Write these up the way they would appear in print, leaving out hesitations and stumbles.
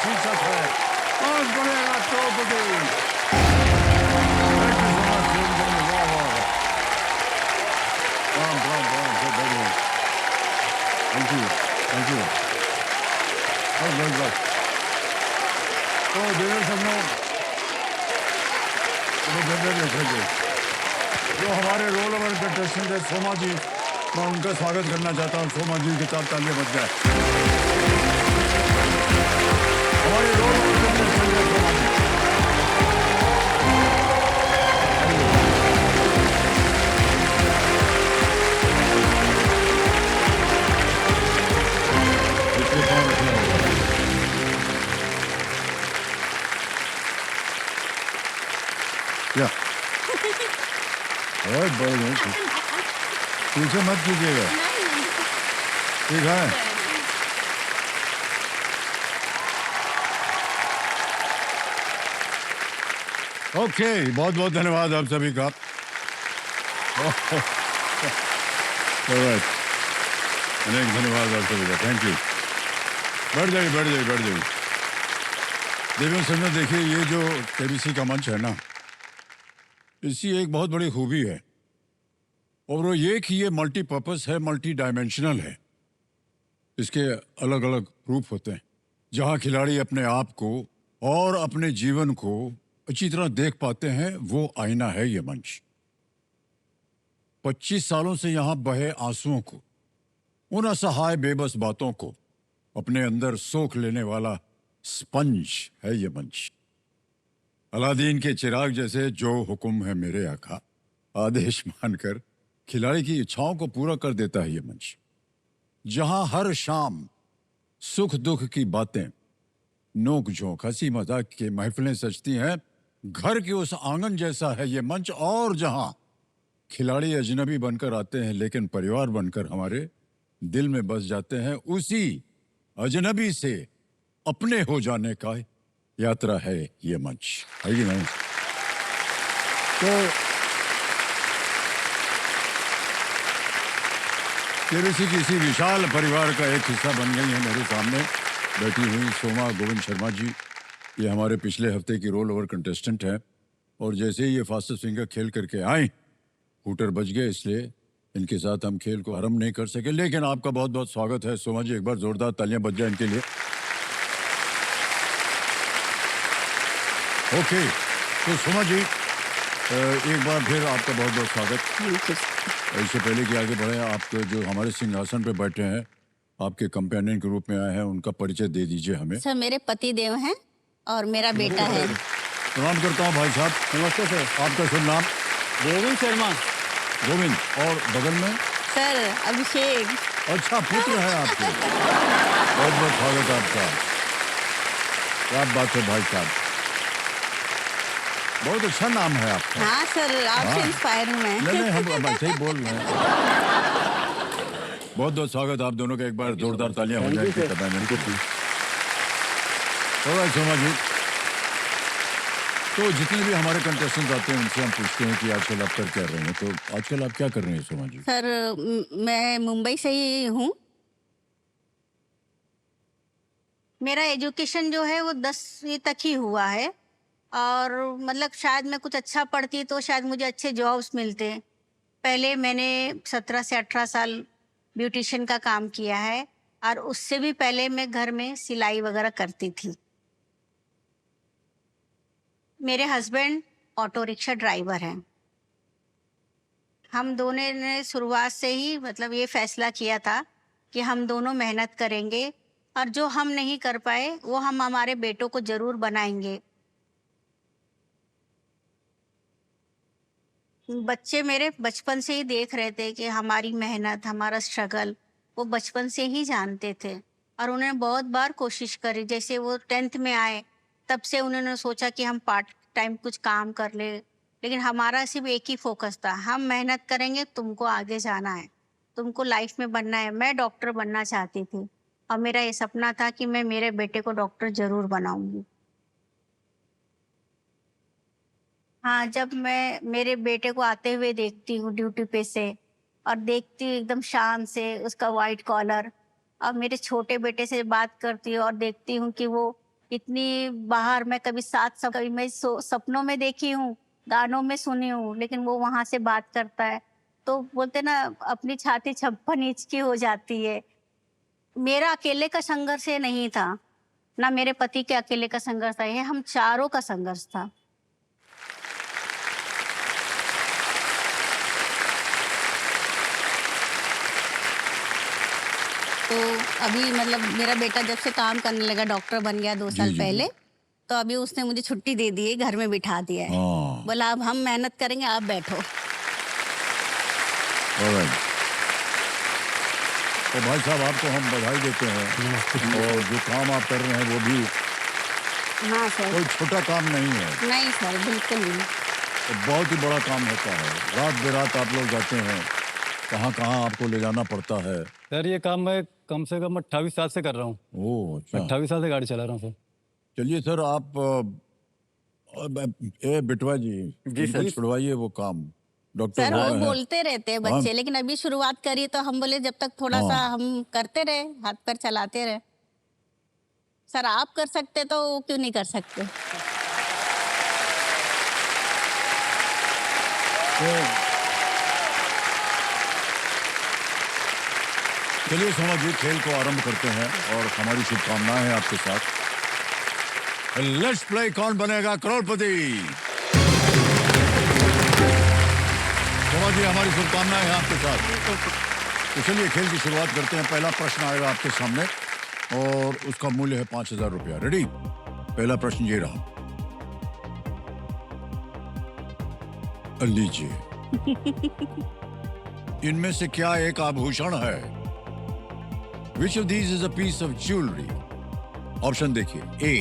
शीर्षक है कौन बनेगा Draupadi. Thank you, thank you. और बहुत बहुत तो देवर सबने जो हमारे रोल ओवर कंटेस्टेंट है सोमा जी, मैं उनका स्वागत करना चाहता हूँ। सोमा जी के साथ तालियां बज जाए। हमारे रोल ओवर कंटेस्टेंट है सोमा जी। इसके पाँव रखना होगा। क्या और बड़े पीछे मत कीजिएगा, ठीक है। ओके, बहुत बहुत धन्यवाद आप सभी का। अनेक धन्यवाद आप सभी का, थैंक यू। बढ़ जाइए, बढ़ जाइए, बढ़ जाइए। देवेंद्र सर, देखिए ये जो केबीसी का मंच है ना, इसकी एक बहुत बड़ी खूबी है और वो ये कि ये मल्टीपर्पस है, मल्टी डायमेंशनल है। इसके अलग अलग रूप होते हैं। जहां खिलाड़ी अपने आप को और अपने जीवन को अच्छी तरह देख पाते हैं, वो आईना है ये मंच। 25 सालों से यहां बहे आंसुओं को, उन असहाय बेबस बातों को अपने अंदर सोख लेने वाला स्पंज है ये मंच। अलादीन के चिराग जैसे जो हुक्म है मेरे आका, आदेश मानकर खिलाड़ी की इच्छाओं को पूरा कर देता है ये मंच। जहां हर शाम सुख दुख की बातें, नोक झोंक, हंसी मजाक की महफिलें सजती हैं, घर के उस आंगन जैसा है ये मंच। और जहां खिलाड़ी अजनबी बनकर आते हैं लेकिन परिवार बनकर हमारे दिल में बस जाते हैं, उसी अजनबी से अपने हो जाने का यात्रा है ये मंच, है कि नहीं? तो केबीसी की इसी विशाल परिवार का एक हिस्सा बन गई है मेरे सामने बैठी हुई सोमा गोविंद शर्मा जी। ये हमारे पिछले हफ्ते की रोल ओवर कंटेस्टेंट है और जैसे ही ये फास्टेस्ट फिंगर खेल करके आए, हूटर बज गए, इसलिए इनके साथ हम खेल को आरंभ नहीं कर सके। लेकिन आपका बहुत बहुत स्वागत है सोमा जी, एक बार जोरदार तालियां बज जाए इनके लिए। ओके, तो सोमा जी एक बार फिर आपका बहुत बहुत स्वागत। इससे पहले कि आगे बढ़े, आप जो हमारे सिंहासन पे बैठे हैं, आपके कंपेनियन के रूप में आए हैं, उनका परिचय दे दीजिए हमें। सर, मेरे पति देव हैं और मेरा बेटा है। प्रणाम करता हूँ भाई साहब। नमस्ते सर। आपका शुभ नाम? गोविंद शर्मा। गोविंद, और बगल में? सर, अभिषेक। अच्छा, पुत्र है आपके। बहुत बहुत स्वागत है आपका। क्या बात है भाई साहब, बहुत अच्छा नाम है आपका। हाँ सर, आपसे इंस्पायर हूँ मैं। नहीं, हम ऐसे ही बोल रहे हैं। बहुत बहुत स्वागत आप दोनों का, एक बार जोरदार तालियां हो जाएंगी। सोमा जी, तो जितने भी हमारे कंटेस्टेंट आते हैं उनसे हम पूछते हैं कि आजकल आप कर रहे हैं, तो आजकल आप क्या कर रहे हैं सोमा जी? सर, मैं मुंबई से ही हूँ। मेरा एजुकेशन जो है वो 10वीं तक ही हुआ है और मतलब शायद मैं कुछ अच्छा पढ़ती तो शायद मुझे अच्छे जॉब्स मिलते। पहले मैंने 17 से 18 साल ब्यूटिशियन का काम किया है और उससे भी पहले मैं घर में सिलाई वगैरह करती थी। मेरे हस्बैंड ऑटो रिक्शा ड्राइवर हैं। हम दोनों ने शुरुआत से ही मतलब ये फैसला किया था कि हम दोनों मेहनत करेंगे और जो हम नहीं कर पाए वो हम हमारे बेटों को जरूर बनाएंगे। बच्चे मेरे बचपन से ही देख रहे थे कि हमारी मेहनत, हमारा स्ट्रगल वो बचपन से ही जानते थे और उन्होंने बहुत बार कोशिश करी। जैसे वो 10th में आए तब से उन्होंने सोचा कि हम पार्ट टाइम कुछ काम कर ले, लेकिन हमारा सिर्फ एक ही फोकस था, हम मेहनत करेंगे, तुमको आगे जाना है, तुमको लाइफ में बनना है। मैं डॉक्टर बनना चाहती थी और मेरा ये सपना था कि मैं मेरे बेटे को डॉक्टर जरूर बनाऊंगी। हाँ, जब मैं मेरे बेटे को आते हुए देखती हूँ ड्यूटी पे से और देखती हूँ एकदम शान से उसका वाइट कॉलर, और मेरे छोटे बेटे से बात करती हूँ और देखती हूँ कि वो इतनी बाहर मैं कभी सात सब कभी मैं सपनों में देखी हूँ, गानों में सुनी हूँ, लेकिन वो वहां से बात करता है तो बोलते ना अपनी छाती 56 इंच की हो जाती है। मेरा अकेले का संघर्ष ये नहीं था, ना मेरे पति के अकेले का संघर्ष था, ये हम चारों का संघर्ष था। तो अभी मतलब मेरा बेटा जब से काम करने लगा, डॉक्टर बन गया 2 साल जी, जी, पहले, तो अभी उसने मुझे छुट्टी दे दी है, घर में बिठा दिया है। हाँ, बोला अब हम मेहनत करेंगे, आप बैठो। ऑलराइट। तो भाई साहब आपको हम बधाई देते हैं और जो काम आप कर रहे हैं वो भी हाँ सर। कोई छोटा काम नहीं है, नहीं सर, बिल्कुल नहीं। तो बहुत ही बड़ा काम होता है। रात बेरात आप लोग जाते हैं, कहाँ कहाँ आपको ले जाना पड़ता है। सर ये काम मैं कम से कम 28 साल से कर रहा हूँ। ओह अच्छा। 28 साल से गाड़ी चला रहा हूँ सर। चलिए सर आप ए बिटवा जी इनको छुड़वाइए वो काम, डॉक्टर सर वो हुआ है। बोलते रहते हैं बच्चे, लेकिन अभी शुरुआत करी तो हम बोले जब तक थोड़ा सा हाँ। हम करते रहे, हाथ पैर चलाते रहे। सर आप कर सकते तो क्यों नहीं कर सकते? तो चलिए सोमा जी खेल को आरंभ करते हैं और हमारी शुभकामनाएं हैं आपके साथ। लेट्स प्ले कौन बनेगा करोड़पति। सोमा जी हमारी शुभकामनाएं हैं आपके साथ। तो चलिए खेल की शुरुआत करते हैं। पहला प्रश्न आएगा आपके सामने और उसका मूल्य है 5,000 रुपया। रेडी? पहला प्रश्न ये रहा, लीजिए। इनमें से क्या एक आभूषण है? Which of these is a piece of jewelry? Option देखिए, ए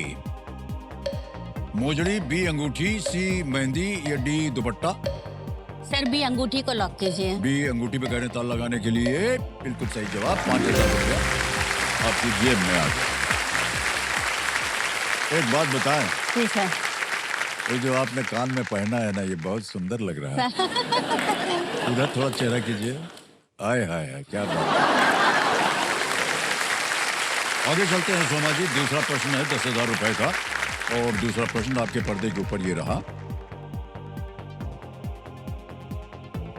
मोजड़ी, बी अंगूठी, सी मेहंदी या डी दुपट्टा। सर बी अंगूठी को लॉक कीजिए। बी अंगूठी पे गहरे ताल लगाने के लिए बिल्कुल सही जवाब। 5,000 रुपया आपकी जेब में आ गया। एक बात बताएं, जी सर। ये जो आपने कान में पहना है ना, ये बहुत सुंदर लग रहा है। इधर थोड़ा चेहरा कीजिए। आय हाय हाय, क्या बात है। आगे चलते हैं सोमा जी। दूसरा प्रश्न है 10,000 रुपए का और दूसरा प्रश्न आपके पर्दे के ऊपर ये रहा,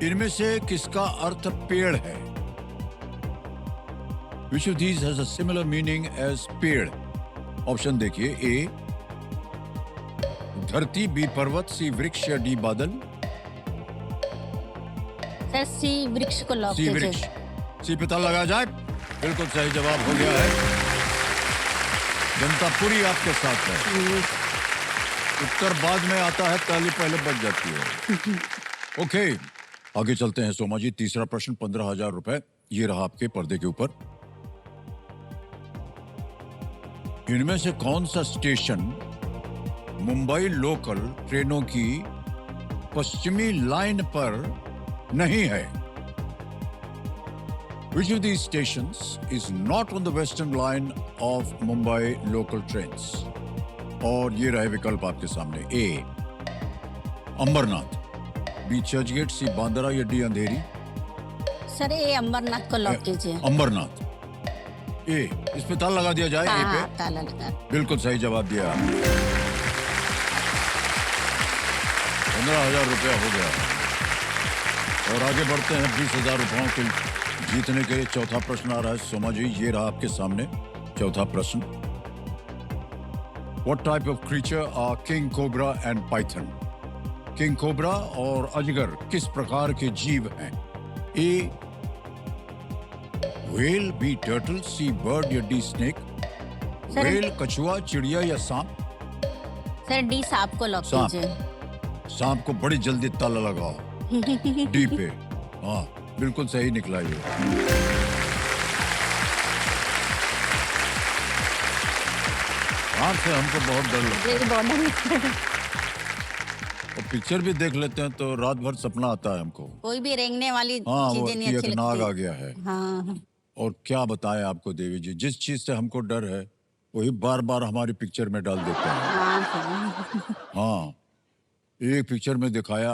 इनमें से किसका अर्थ पेड़ है? Which of these has a similar meaning as पेड़? ऑप्शन देखिए, ए धरती, बी पर्वत, सी वृक्ष या डी बादल। सर सी वृक्ष को लॉक सी कीजिए। वृक्ष। सी पे ताला लगा जाए। बिल्कुल सही जवाब हो गया है। जनता पूरी आपके साथ है। उत्तर बाद में आता है, ताली पहले बज जाती है। ओके, आगे चलते हैं सोमा जी। तीसरा प्रश्न 15,000 रुपए, ये रहा आपके पर्दे के ऊपर। इनमें से कौन सा स्टेशन मुंबई लोकल ट्रेनों की पश्चिमी लाइन पर नहीं है? Which of these stations is not on the western line of Mumbai local trains? और ये रहे विकल्प आपके सामने, ए अंबरनाथ, बी चर्चगेट, सी बांद्रा या डी अंधेरी। सर ये अंबरनाथ को लॉक कीजिए। अंबरनाथ, ए इस पे ताला लगा दिया जाए। ए हाँ, पे ताला लगा। बिल्कुल सही जवाब दिया। 15,000 रुपया हो गया और आगे बढ़ते हैं 20,000 रुपयों के जीतने के लिए। चौथा प्रश्न आ रहा है सोमा जी, ये रहा आपके सामने चौथा प्रश्न। What type of creature are king cobra and python? King cobra और अजगर किस प्रकार के जीव हैं? ए व्हेल, बी टर्टल, सी बर्ड या डी स्नेक। व्हेल कछुआ, चिड़िया या सांप। सर डी सांप को लॉक सांप। कीजिए। सांप को बड़ी जल्दी ताला लगाओ। डी पे, हाँ बिल्कुल सही निकला ये। सांप से हमको बहुत डर लगता है ये बहुत डर लगता है। और पिक्चर भी देख लेते हैं तो रात भर सपना आता है हमको। कोई भी रेंगने वाली हाँ, वो चीजें नहीं कि अच्छी एक नाग लगती। आ गया है। हाँ। और क्या बताएं आपको देवी जी, जिस चीज से हमको डर है वही बार बार हमारी पिक्चर में डाल देते हैं। हाँ सर। हाँ, एक पिक्चर में दिखाया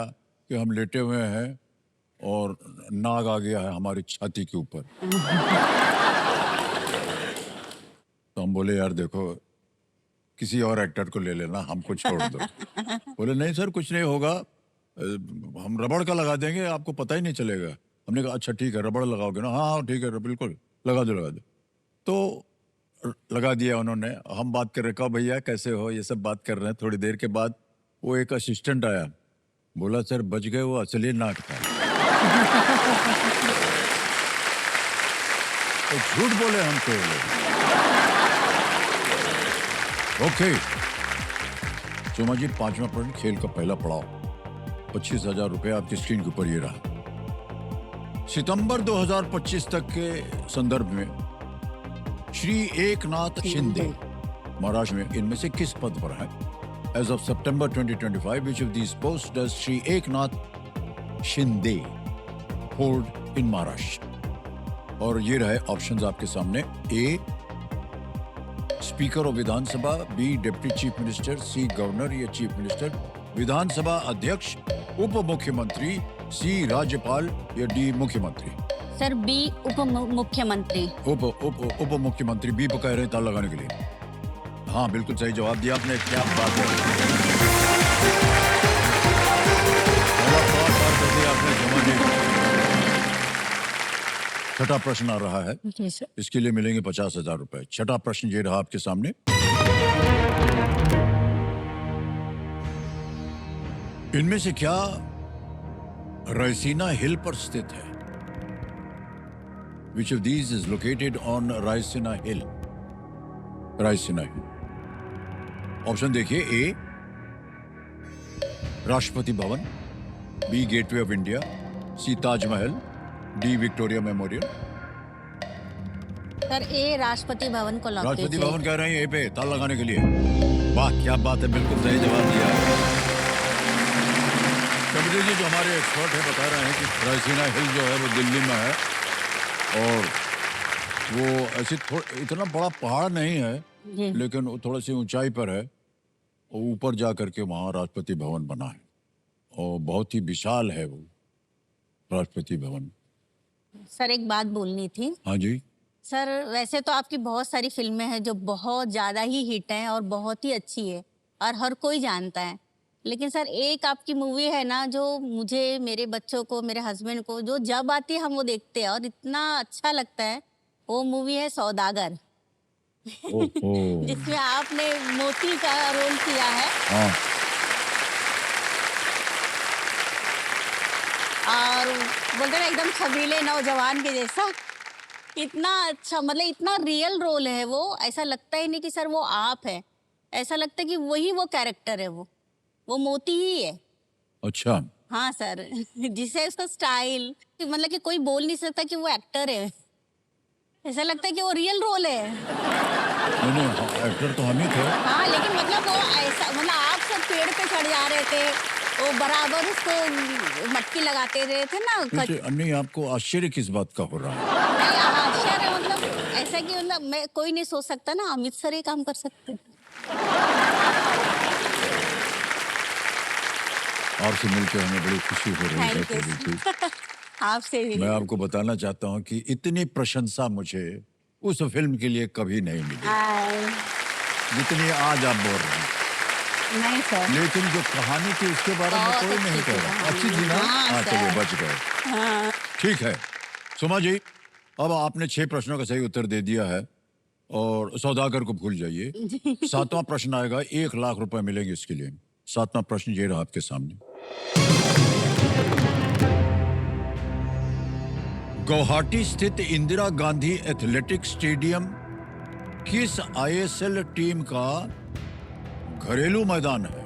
कि हम लेटे हुए हैं और नाग आ गया है हमारी छाती के ऊपर। तो हम बोले यार देखो किसी और एक्टर को ले लेना, हमको छोड़ दो। बोले नहीं सर कुछ नहीं होगा, हम रबड़ का लगा देंगे, आपको पता ही नहीं चलेगा। हमने कहा अच्छा ठीक है, रबड़ लगाओगे ना? हाँ हाँ ठीक है बिल्कुल, लगा दो लगा दो। तो लगा दिया उन्होंने। हम बात कर रहे, कहा भैया कैसे हो, ये सब बात कर रहे हैं। थोड़ी देर के बाद वो एक असिस्टेंट आया, बोला सर बच गए, वो असली नाक था। तो झूठ बोले हमको ये लोग। ओके सोमा जी, 5वां प्रश्न, खेल का पहला पड़ाव, 25,000 रुपए आपकी स्क्रीन के ऊपर ये रहा। सितंबर 2025 तक के संदर्भ में श्री एकनाथ शिंदे महाराष्ट्र में इनमें से किस पद पर है? As of September 2025 which of these posts does Shri Eknath Shinde hold in Maharashtra? और ये रहे ऑप्शंस आपके सामने। A speaker of Vidhan Sabha, B deputy chief minister, C governor या चीफ मिनिस्टर, विधानसभा अध्यक्ष, उप मुख्यमंत्री, सी राज्यपाल या डी मुख्यमंत्री? सर बी उप मुख्यमंत्री। उप मुख्यमंत्री बी पर कह रहे हैं ताला लगाने के लिए। हाँ बिल्कुल सही जवाब दिया आपने, क्या बात है। आपने जमा दी। छठा प्रश्न आ रहा है, इसके लिए मिलेंगे 50,000 रुपए। छठा प्रश्न ये रहा आपके सामने। इनमें से क्या रायसीना हिल पर स्थित है? Which of these is located on Raisina hill? Raisina hill. Option देखिए, A Rashtrapati Bhavan, B gateway of India, C Taj Mahal, D Victoria memorial. Sir A Rashtrapati Bhavan को लॉक कीजिए। राष्ट्रपति भवन कह रहे हैं ए पे ताला लगाने के लिए। वाह क्या बात है, बिल्कुल सही जवाब दिया है। कमरेश जी जो हमारे एक्सपर्ट है बता रहे हैं कि रायसीना हिल जो है वो दिल्ली में है, और वो ऐसे इतना बड़ा पहाड़ नहीं है लेकिन वो थोड़ी सी ऊंचाई पर है, और ऊपर जा करके वहाँ राष्ट्रपति भवन बना है, और बहुत ही विशाल है वो राष्ट्रपति भवन। सर एक बात बोलनी थी। हाँ जी सर वैसे तो आपकी बहुत सारी फिल्में हैं जो बहुत ज़्यादा ही हिट हैं और बहुत ही अच्छी है और हर कोई जानता है, लेकिन सर एक आपकी मूवी है ना जो मुझे, मेरे बच्चों को, मेरे हस्बैंड को, जो जब आती है हम वो देखते हैं और इतना अच्छा लगता है, वो मूवी है सौदागर। जिसमें आपने मोती का रोल किया है। हाँ। और बोलते ना एकदम छबीले नौजवान के जैसा, इतना अच्छा, मतलब इतना रियल रोल है वो, ऐसा लगता ही नहीं कि सर वो आप है, ऐसा लगता है कि वही वो कैरेक्टर है, वो मोती ही है। अच्छा। हाँ सर, जिसे उसका स्टाइल, मतलब कि कोई बोल नहीं सकता कि वो एक्टर है, ऐसा लगता है कि वो रियल रोल है। नहीं एक्टर तो हम ही थे। हाँ लेकिन मतलब वो ऐसा, मतलब आप सब पेड़ पे चढ़ जा रहे थे, वो बराबर उसको मटकी लगाते रहे थे ना। नहीं आपको आश्चर्य किस बात का हो रहा है? नहीं आश्चर्य, मतलब ऐसा कि मतलब मैं, कोई नहीं सोच सकता ना अमित सर ये काम कर सकते। आपसे मिलकर हमें बड़ी खुशी हो रही है। आपसे भी। मैं आपको बताना चाहता हूँ कि इतनी प्रशंसा मुझे उस फिल्म के लिए कभी नहीं मिली जितनी आज आप बोल रहे हैं। नहीं सर, लेकिन जो कहानी थी उसके बारे में कोई नहीं कह रहा। अच्छी थी ना? हाँ चलो बच गए। ठीक है सुमा जी, अब आपने 6 प्रश्नों का सही उत्तर दे दिया है और सौदागर को भूल जाइए। 7वां प्रश्न आएगा, 1 लाख रुपए मिलेंगे इसके लिए। 7वां प्रश्न ये रहा आपके सामने। गुवाहाटी स्थित इंदिरा गांधी एथलेटिक स्टेडियम किस आईएसएल टीम का घरेलू मैदान है?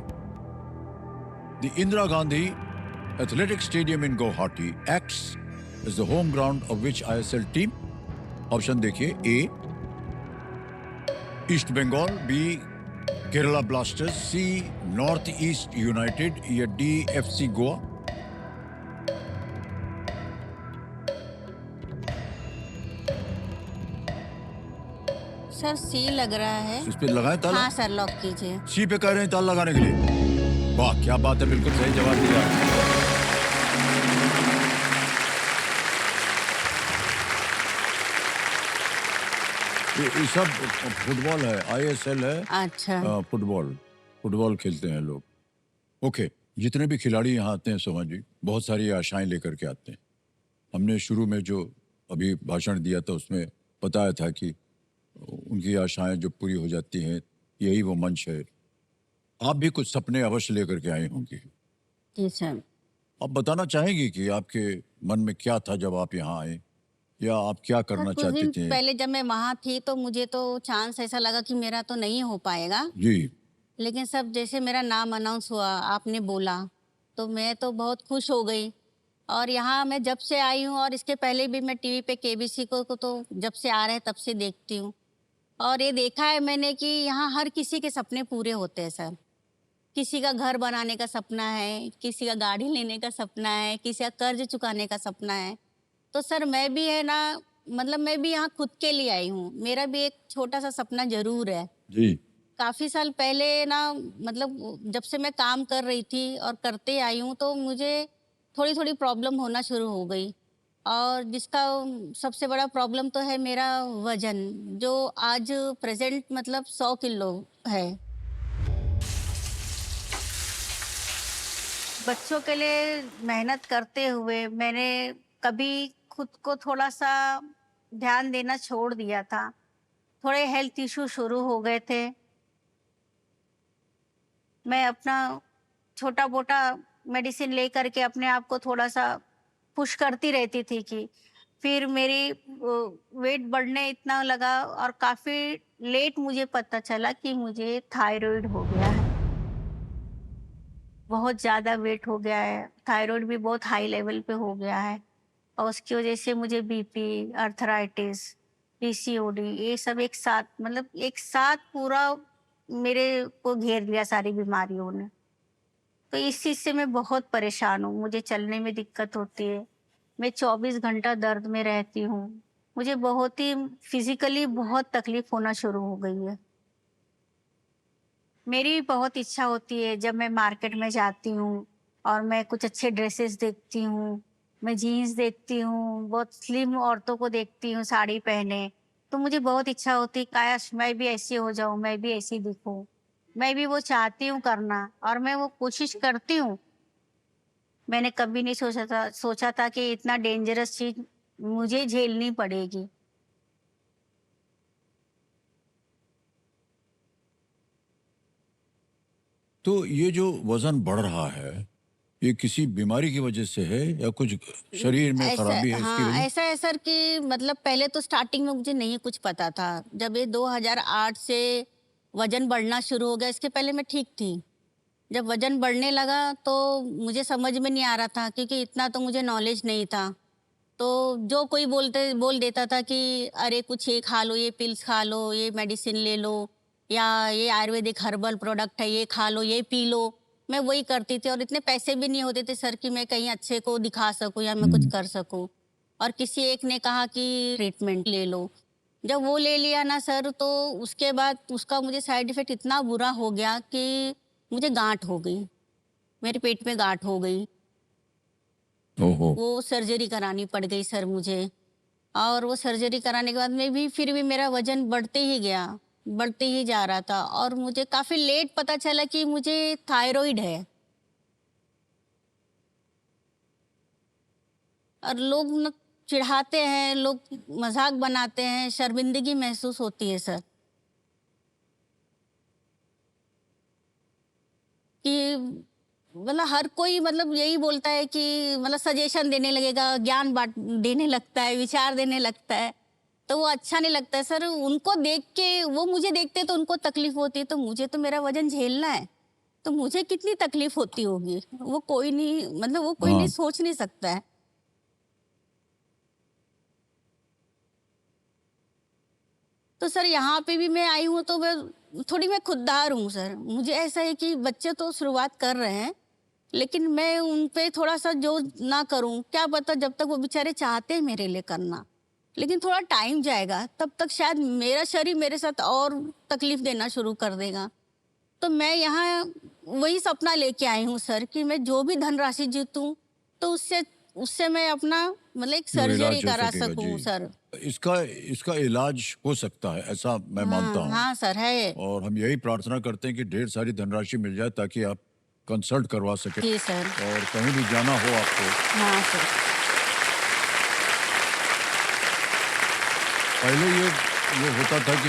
The Indira Gandhi athletic stadium in Guwahati acts is the home ground of which ISL team? Option देखिए, A east Bengal, B Kerala blasters, C north east united या D FC Goa. Sir C लग रहा है। इस पे लगाएं ताला? हाँ सर लॉक कीजिए। सी पे कह रहे हैं ताला लगाने के लिए। वाह क्या बात है, बिल्कुल सही जवाब दिया। ये सब फुटबॉल है, आईएसएल है। अच्छा। फुटबॉल फुटबॉल खेलते हैं लोग। ओके, जितने भी खिलाड़ी यहाँ आते हैं सोमा जी, बहुत सारी आशाएं लेकर के आते हैं। हमने शुरू में जो अभी भाषण दिया था उसमें बताया था कि उनकी आशाएं जो पूरी हो जाती हैं, यही वो मंच है। आप भी कुछ सपने अवश्य लेकर के आई होंगी। जी सर। आप बताना चाहेंगी कि आपके मन में क्या था जब आप यहाँ आए, या आप क्या सर करना कुछ चाहते दिन थे? पहले जब मैं वहाँ थी तो मुझे तो चांस ऐसा लगा कि मेरा तो नहीं हो पाएगा। जी। लेकिन सब जैसे मेरा नाम अनाउंस हुआ, आपने बोला, तो मैं तो बहुत खुश हो गई। और यहाँ मैं जब से आई हूँ और इसके पहले भी मैं टीवी पे केबीसी को तो जब से आ रहे हैं तब से देखती हूँ। और ये देखा है मैंने कि यहाँ हर किसी के सपने पूरे होते हैं सर। किसी का घर बनाने का सपना है, किसी का गाड़ी लेने का सपना है, किसी का कर्ज चुकाने का सपना है। तो सर मैं भी है ना, मतलब मैं भी यहाँ खुद के लिए आई हूँ। मेरा भी एक छोटा सा सपना जरूर है। जी। काफी साल पहले ना, मतलब जब से मैं काम कर रही थी और करते आई हूँ तो मुझे थोड़ी थोड़ी प्रॉब्लम होना शुरू हो गई। और जिसका सबसे बड़ा प्रॉब्लम तो है मेरा वजन, जो आज प्रेजेंट मतलब 100 किलो है। बच्चों के लिए मेहनत करते हुए मैंने कभी खुद को थोड़ा सा ध्यान देना छोड़ दिया था। थोड़े हेल्थ इशू शुरू हो गए थे। मैं अपना छोटा मोटा मेडिसिन ले करके अपने आप को थोड़ा सा पुश करती रहती थी कि फिर मेरी वेट बढ़ने इतना लगा और काफ़ी लेट मुझे पता चला कि मुझे थायराइड हो गया है। बहुत ज़्यादा वेट हो गया है, थायराइड भी बहुत हाई लेवल पे हो गया है। और उसकी वजह से मुझे बीपी, अर्थराइटिस, पीसीओडी ये सब एक साथ, मतलब एक साथ पूरा मेरे को घेर लिया सारी बीमारियों ने। तो इस चीज़ से मैं बहुत परेशान हूँ, मुझे चलने में दिक्कत होती है। मैं 24 घंटा दर्द में रहती हूँ। मुझे बहुत ही फिज़िकली बहुत तकलीफ़ होना शुरू हो गई है। मेरी भी बहुत इच्छा होती है जब मैं मार्केट में जाती हूँ और मैं कुछ अच्छे ड्रेसेस देखती हूँ, मैं जीन्स देखती हूँ, बहुत स्लिम औरतों को देखती हूँ साड़ी पहने, तो मुझे बहुत इच्छा होती है काश मैं भी ऐसी हो जाऊँ, मैं भी ऐसी दिखूँ। मैं भी वो चाहती हूँ करना और मैं वो कोशिश करती हूँ। मैंने कभी नहीं सोचा था कि इतना डेंजरस चीज़ मुझे झेलनी पड़ेगी। तो ये जो वजन बढ़ रहा है, ये किसी बीमारी की वजह से है या कुछ शरीर में ऐसा खराबी है इसकी हाँ, वजह? ऐसा है सर कि मतलब पहले तो स्टार्टिंग में मुझे नहीं कुछ पता था। जब ये 2008 से वज़न बढ़ना शुरू हो गया, इसके पहले मैं ठीक थी। जब वज़न बढ़ने लगा तो मुझे समझ में नहीं आ रहा था क्योंकि इतना तो मुझे नॉलेज नहीं था। तो जो कोई बोल देता था कि अरे कुछ ये खा लो, ये पिल्स खा लो, ये मेडिसिन ले लो या ये आयुर्वेदिक हर्बल प्रोडक्ट है, ये खा लो, ये पी लो। मैं वही करती थी और इतने पैसे भी नहीं होते थे सर कि मैं कहीं अच्छे को दिखा सकूँ या मैं कुछ हम्म। कर सकूँ। और किसी एक ने कहा कि ट्रीटमेंट ले लो। जब वो ले लिया ना सर तो उसके बाद उसका मुझे साइड इफ़ेक्ट इतना बुरा हो गया कि मुझे गाँठ हो गई, मेरे पेट में गाँठ हो गई। ओहो। वो सर्जरी करानी पड़ गई सर मुझे। और वो सर्जरी कराने के बाद में भी फिर भी मेरा वज़न बढ़ते ही गया, बढ़ते ही जा रहा था और मुझे काफ़ी लेट पता चला कि मुझे थायरॉइड है। और लोग न चिढ़ाते हैं, लोग मज़ाक बनाते हैं, शर्मिंदगी महसूस होती है सर, कि मतलब हर कोई मतलब यही बोलता है कि मतलब सजेशन देने लगेगा, ज्ञान देने लगता है, विचार देने लगता है, तो वो अच्छा नहीं लगता है सर। उनको देख के वो मुझे देखते हैं तो उनको तकलीफ होती है, तो मुझे तो मेरा वजन झेलना है, तो मुझे कितनी तकलीफ होती होगी, वो कोई नहीं, मतलब वो कोई नहीं हाँ। सोच नहीं सकता है। तो सर यहाँ पे भी मैं आई हूँ तो मैं खुददार हूँ सर। मुझे ऐसा है कि बच्चे तो शुरुआत कर रहे हैं, लेकिन मैं उन पे थोड़ा-सा जो ना करूँ, क्या पता जब तक वो बेचारे चाहते हैं मेरे लिए करना, लेकिन थोड़ा टाइम जाएगा, तब तक शायद मेरा शरीर मेरे साथ और तकलीफ़ देना शुरू कर देगा। तो मैं यहाँ वही सपना लेके आई हूँ सर कि मैं जो भी धनराशि जीतूँ, तो उससे उससे मैं अपना मतलब एक जो इलाज सर्जरी हो करा सकेगा, सकूं जी। सर। इसका इसका इलाज हो सकता है, ऐसा मैं मानता हाँ हूँ। हाँ सर है। और हम यही प्रार्थना करते हैं कि ढेर सारी धनराशि मिल जाए ताकि आप कंसल्ट करवा सकें जी सर। और कहीं भी जाना हो आपको। हाँ सर। पहले ये होता था कि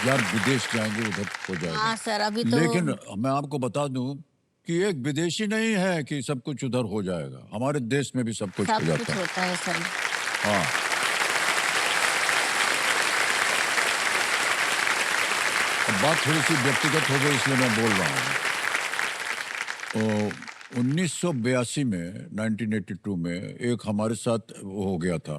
यार विदेश जाएंगे उधर हो जाएगा, हाँ सर अभी तो लेकिन मैं आपको बता दूं कि एक विदेशी नहीं है कि सब कुछ उधर हो जाएगा, हमारे देश में भी सब कुछ हो सब जाता कुछ है। होता है सर। हाँ, अब बात थोड़ी सी व्यक्तिगत हो गई इसलिए मैं बोल रहा हूँ। 1982 में 1982 में एक हमारे साथ वो हो गया था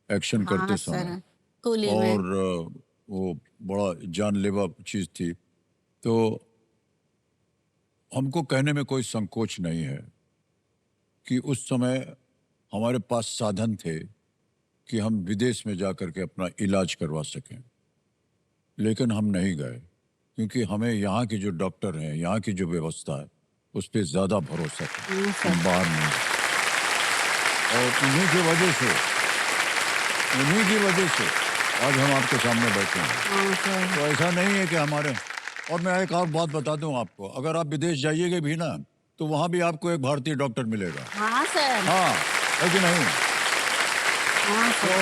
एक्शन हाँ करते समय, सर कुली और में। वो बड़ा जानलेवा चीज थी। तो हमको कहने में कोई संकोच नहीं है कि उस समय हमारे पास साधन थे कि हम विदेश में जाकर के अपना इलाज करवा सकें, लेकिन हम नहीं गए क्योंकि हमें यहाँ के जो डॉक्टर हैं, यहाँ की जो व्यवस्था है, उस पर ज़्यादा भरोसा था। हाँ हम सर। बाहर नहीं, और उन्हीं की वजह से आज हम आपके सामने बैठे हैं। हाँ सर। तो ऐसा नहीं है कि हमारे, और मैं एक और बात बता दूं आपको, अगर आप विदेश जाइएगा भी ना तो वहां भी आपको एक भारतीय डॉक्टर मिलेगा। हाँ सर। हाँ, है कि नहीं? हाँ तो सर।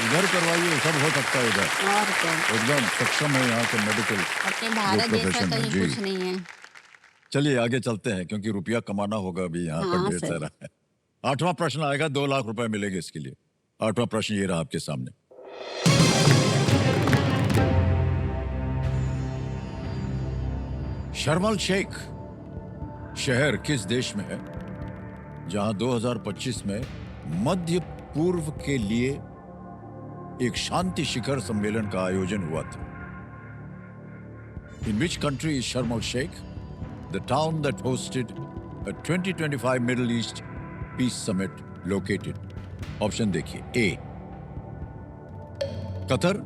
इधर करवाइए, सब हो सकता है इधर। और क्या, एकदम सक्षम है यहाँ के मेडिकल अपने जो भारत जैसा प्रोफेशन है। कहीं जी, कुछ नहीं है। चलिए आगे चलते हैं क्योंकि रुपया कमाना होगा अभी यहाँ पर हाँ ढेर सर। सारा है। 8वां प्रश्न आएगा, 2 लाख रुपए मिलेंगे इसके लिए। 8वां प्रश्न ये रहा आपके सामने। शर्म अल शेख शहर किस देश में है जहां 2025 में मध्य पूर्व के लिए एक शांति शिखर सम्मेलन का आयोजन हुआ था? इन विच country is Sharm el Sheikh, the town that hosted a 2025 middle east peace summit located? Option देखिए, A Qatar,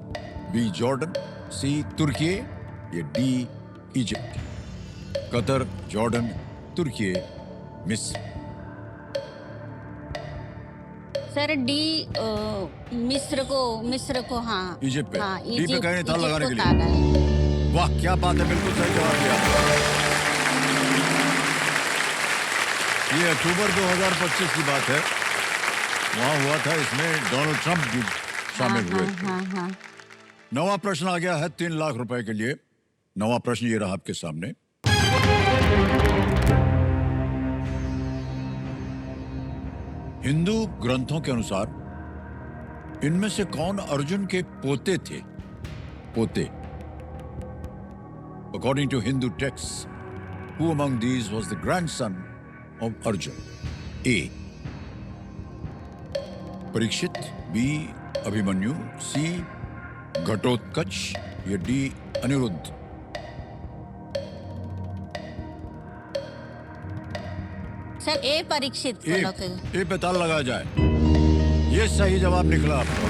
B Jordan, C Turkey या D Egypt. Qatar, Jordan, Turkey, मिस्र। सर डी मिस्र को हाँ। इजिप्ट पे, हाँ डी पे कहीं था लगाने के लिए। ताला है। वाह क्या बात है, बिल्कुल सही जवाब दिया। ये अक्टूबर 2025 की बात है, वहां हुआ था, इसमें डोनाल्ड ट्रंप भी शामिल हुए थे। हाँ हाँ। 9वां प्रश्न आ गया है 3 लाख रुपए के लिए। 9वां प्रश्न ये रहा आपके सामने। हिंदू ग्रंथों के अनुसार इनमें से कौन अर्जुन के पोते थे? पोते। According to Hindu texts, who among these was the grandson of Arjun? A. Parikshit, B. Abhimanyu, C. Ghatotkacha या D. अनिरुद्ध? सर ए परीक्षित को ए, लोग। ए पे ताला लगाया जाए। ये सही जवाब निकला आपका।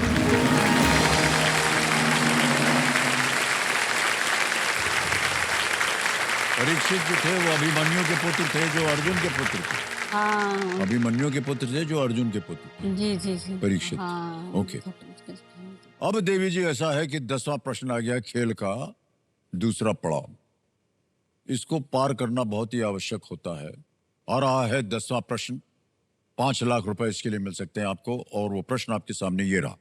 परीक्षित जो थे वो अभिमन्यु के पुत्र थे जो अर्जुन के पुत्र थे। हाँ अभिमन्यु के पुत्र थे जो अर्जुन के पुत्र थे। जी जी जी। परीक्षित। हाँ। ओके। अब देवी जी ऐसा है कि 10वां प्रश्न आ गया खेल का दूसरा पड़ाव। इसको पार करना बहुत ही आवश्यक होता है। आ रहा है 10वां प्रश्न। 5 लाख रुपए इसके लिए मिल सकते हैं आपको, और वो प्रश्न आपके सामने ये रहा।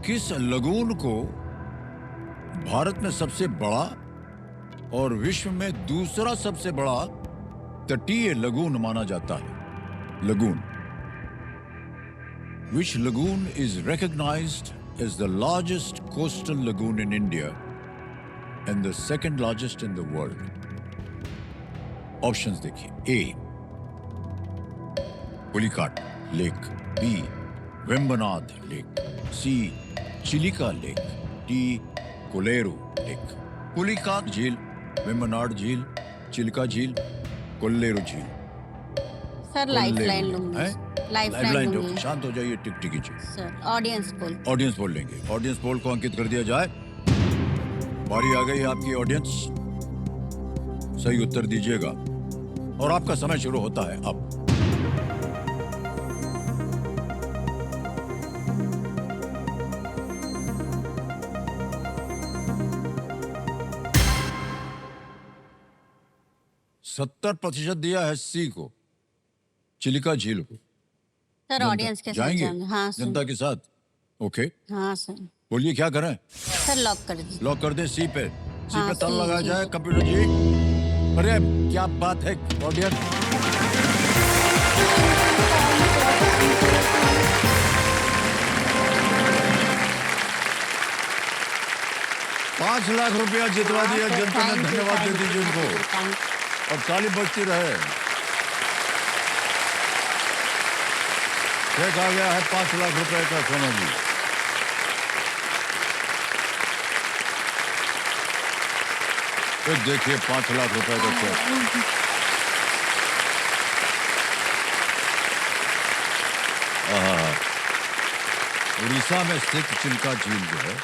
किस लगून को भारत में सबसे बड़ा और विश्व में दूसरा सबसे बड़ा तटीय लगून माना जाता है? Lagoon. Which lagoon is recognized as the largest coastal lagoon in India and the second largest in the world? Options देखिए, A. Pulicat lake, B. Vembanad lake, C. Chilika lake, D. Kolleru lake. Pulicat झील, वेम्बनाड झील, चिलिका झील, कोल्लेरू झील। सर लाइफलाइन लूंगी। हैं? लाइफलाइन लाइफलाइन लूंगी। दो, शांत हो जाइए, टिक टिकी जी। Sir audience poll. Audience poll लेंगे। ऑडियंस पोल को अंकित कर दिया जाए। बारी आ गई आपकी ऑडियंस। सही उत्तर दीजिएगा और आपका समय शुरू होता है अब। सत्तर प्रतिशत दिया है सी को, चिलिका झील को। सर ऑडियंस के साथ जाएंगे जाएंगे। हाँ सर। जनता के साथ। ओके, हाँ सर। बोलिए क्या करें? सर लॉक कर दीजिए। लॉक कर दें सी पे। सी हाँ, पे ताला सी, लगाया सी। जाए कंप्यूटर जी। अरे क्या बात है ऑडियंस। ₹5,00,000 जितवा दिया जनता ने, धन्यवाद दे दीजिए उनको और ताली बजती रहे। चेक आ गया है ₹5,00,000 का, सोना जी। तो देखिए ₹5,00,000 का चेक। आहा। उड़ीसा में स्थित चिल्का झील जो है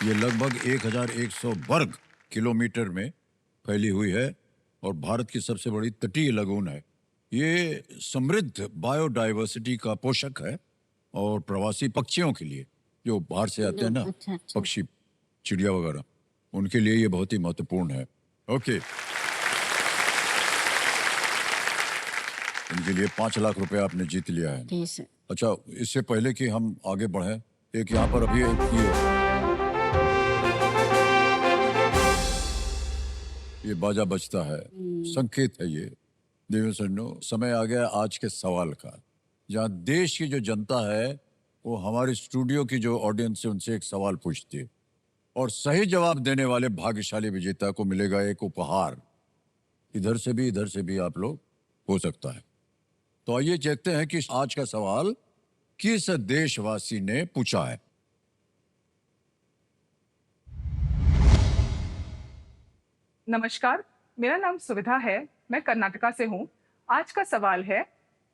ये लगभग 1,100 वर्ग किलोमीटर में फैली हुई है और भारत की सबसे बड़ी तटीय लगून है। ये समृद्ध बायोडाइवर्सिटी का पोषक है और प्रवासी पक्षियों के लिए, जो बाहर से आते हैं ना, अच्छा, अच्छा। पक्षी, चिड़िया वगैरह, उनके लिए ये बहुत ही महत्वपूर्ण है। ओके, इनके लिए ₹5,00,000 आपने जीत लिया है। जी सर। अच्छा, इससे पहले कि हम आगे बढ़ें, एक यहाँ पर अभी एक ये बाजा बजता है, संकेत है ये। देवेंद्र सन्नो, समय आ गया आज के सवाल का, जहाँ देश की जो जनता है वो हमारे स्टूडियो की जो ऑडियंस है उनसे एक सवाल पूछती है और सही जवाब देने वाले भाग्यशाली विजेता को मिलेगा एक उपहार। इधर से भी आप लोग हो सकता है। तो आइए देखते हैं कि आज का सवाल किस देशवासी ने पूछा है। नमस्कार, मेरा नाम सुविधा है, मैं कर्नाटका से हूँ। आज का सवाल है,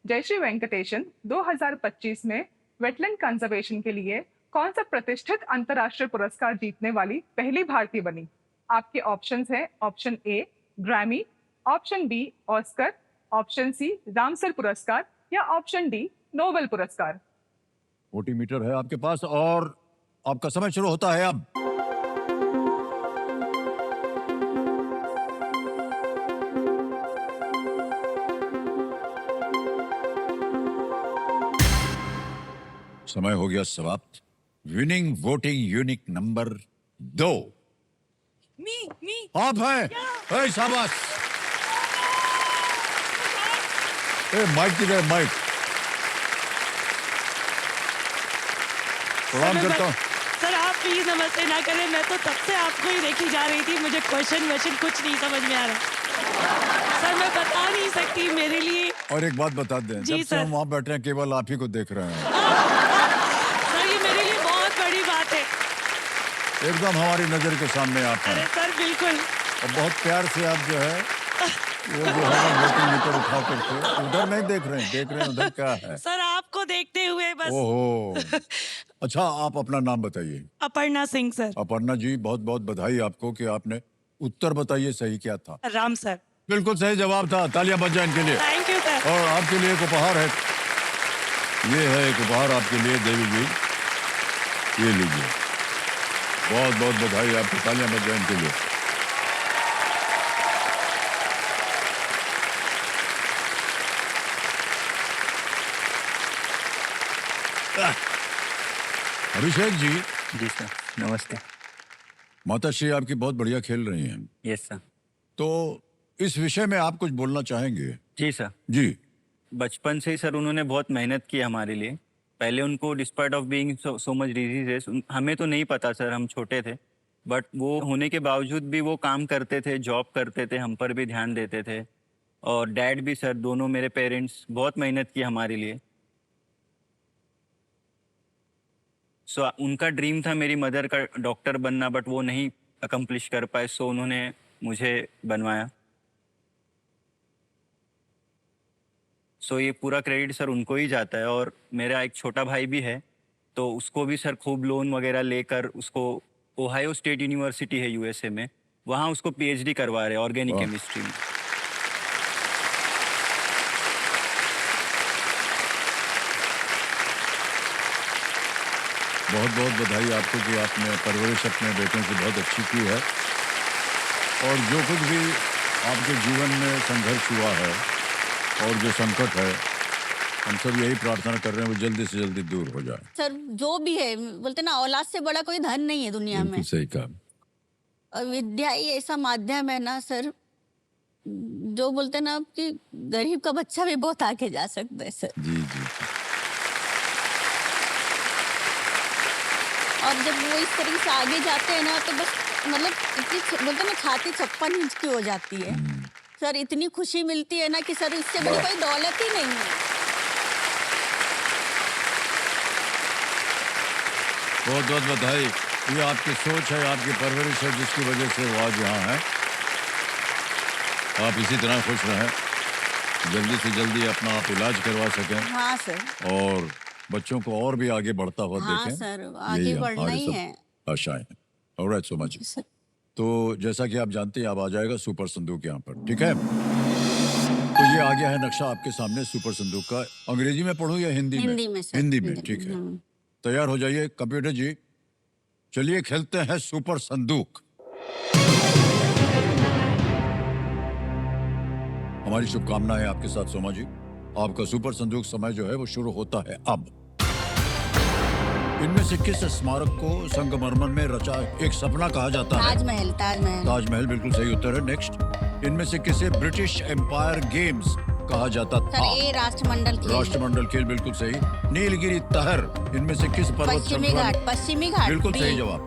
जयश्री वेंकटेशन 2025 में वेटलैंड कंजर्वेशन के लिए कौन सा प्रतिष्ठित अंतर्राष्ट्रीय पुरस्कार जीतने वाली पहली भारतीय बनी? आपके ऑप्शंस हैं option A Grammy, option B Oscar, option C Ramsar पुरस्कार या ऑप्शन डी नोबेल पुरस्कार। वोटिमीटर है आपके पास और आपका समय शुरू होता है अब। समय हो गया समाप्त। विनिंग वोटिंग यूनिक नंबर 2 आप हैं। ए, शाबाश। ए, माइक किधर है? माइक। प्रणाम करता हूँ। सर आप प्लीज नमस्ते ना करें, मैं तो तब से आपको ही देखी जा रही थी, मुझे क्वेश्चन कुछ नहीं समझ में आ रहा। सर मैं बता नहीं सकती, मेरे लिए। और एक बात बता दें, जी जब से सर। हम वहां बैठे हैं केवल आप ही को देख रहे हैं। सर ये मेरे लिए बहुत बड़ी बात है। एकदम हमारी नजर के सामने आप अरे हैं सर बिल्कुल। और बहुत प्यार से आप जो है वो जो है ना वोटिंग मीटर उठा करके उधर नहीं देख रहे हैं उधर क्या है। सर आपको देखते हुए बस। ओहो। अच्छा, आप अपना नाम बताइए। अपर्णा सिंह सर। अपर्णा जी, बहुत बहुत बधाई आपको कि आपने उत्तर बताइए सही क्या था। राम सर। बिल्कुल सही जवाब था, तालियां बज जाएं इनके लिए। Thank you sir. और आपके लिए एक उपहार है, ये है एक उपहार आपके लिए देवी जी, ये लीजिए। बहुत बहुत बधाई आपको, तालियां बज जाएं इनके लिए। अभिषेक जी, जी सर, नमस्ते। माता श्री आपकी बहुत बढ़िया खेल रही हैं, यस सर। तो इस विषय में आप कुछ बोलना चाहेंगे? जी सर, जी। बचपन से ही सर उन्होंने बहुत मेहनत की हमारे लिए। पहले उनको despite of being so much diseases, हमें तो नहीं पता सर, हम छोटे थे, बट वो होने के बावजूद भी वो काम करते थे, जॉब करते थे, हम पर भी ध्यान देते थे। और डैड भी सर, दोनों मेरे पेरेंट्स बहुत मेहनत की हमारे लिए। सो उनका ड्रीम था मेरी मदर का डॉक्टर बनना, बट वो नहीं अकम्प्लिश कर पाए, सो उन्होंने मुझे बनवाया। सो ये पूरा क्रेडिट सर उनको ही जाता है। और मेरा एक छोटा भाई भी है, तो उसको भी सर खूब लोन वगैरह लेकर उसको ओहायो स्टेट यूनिवर्सिटी है यूएसए में, वहाँ उसको पीएचडी करवा रहे हैं ऑर्गेनिक वाह। केमिस्ट्री में। बहुत बहुत बधाई आपको कि आपने परवरिश अपने बेटों की बहुत अच्छी की है और जो कुछ भी आपके जीवन में संघर्ष हुआ है और जो संकट है हम सब यही प्रार्थना कर रहे हैं वो जल्दी से जल्दी दूर हो जाए। सर जो भी है, बोलते ना औलाद से बड़ा कोई धन नहीं है दुनिया में। बिल्कुल सही कहा। और विद्या ही ऐसा माध्यम है ना सर, जो बोलते ना कि गरीब का बच्चा भी बहुत आगे जा सकता है सर। जी जी। और जब वो इस तरीके से आगे जाते हैं ना तो बस मतलब इतनी बोलते ना छाती 56 इंच की हो जाती है सर। इतनी खुशी मिलती है ना कि सर इससे बड़ी कोई दौलत ही नहीं है। बहुत बहुत बधाई। ये आपकी सोच है, आपकी परवरिश है जिसकी वजह से वो आज यहाँ है। आप इसी तरह खुश रहें, जल्दी से जल्दी अपना आप इलाज करवा सकें हाँ सर। और बच्चों को और भी आगे बढ़ता हुआ हाँ देखें। सर, आगे यही बढ़ना हमारी ही सब है। आशाएं हैं। Alright, so much. सर तो जैसा कि आप जानते हैं अब आ जाएगा सुपर संदूक यहाँ पर, ठीक है। तो ये आ गया है नक्शा आपके सामने सुपर संदूक का। अंग्रेजी में पढ़ूं या हिंदी में? हिंदी में सर। हिंदी में, ठीक है। तैयार हो जाइए कंप्यूटर जी, चलिए खेलते हैं सुपर संदूक। हमारी शुभकामनाएं आपके साथ सोमा जी। आपका सुपर संदूक समय जो है वो शुरू होता है अब। इनमें से किस स्मारक को संगमरमर में रचा एक सपना कहा जाता है? ताजमहल। ताजमहल। ताजमहल बिल्कुल सही उत्तर है। नेक्स्ट, इनमें से किसे ब्रिटिश एम्पायर गेम्स कहा जाता सर था? ए राष्ट्रमंडल खेल। राष्ट्रमंडल खेल बिल्कुल सही। नीलगिरी तहर इनमें से किस पर्वत पश्चिमी श्रृंखला घाट। में? पश्चिमी घाट बिल्कुल बी। सही जवाब।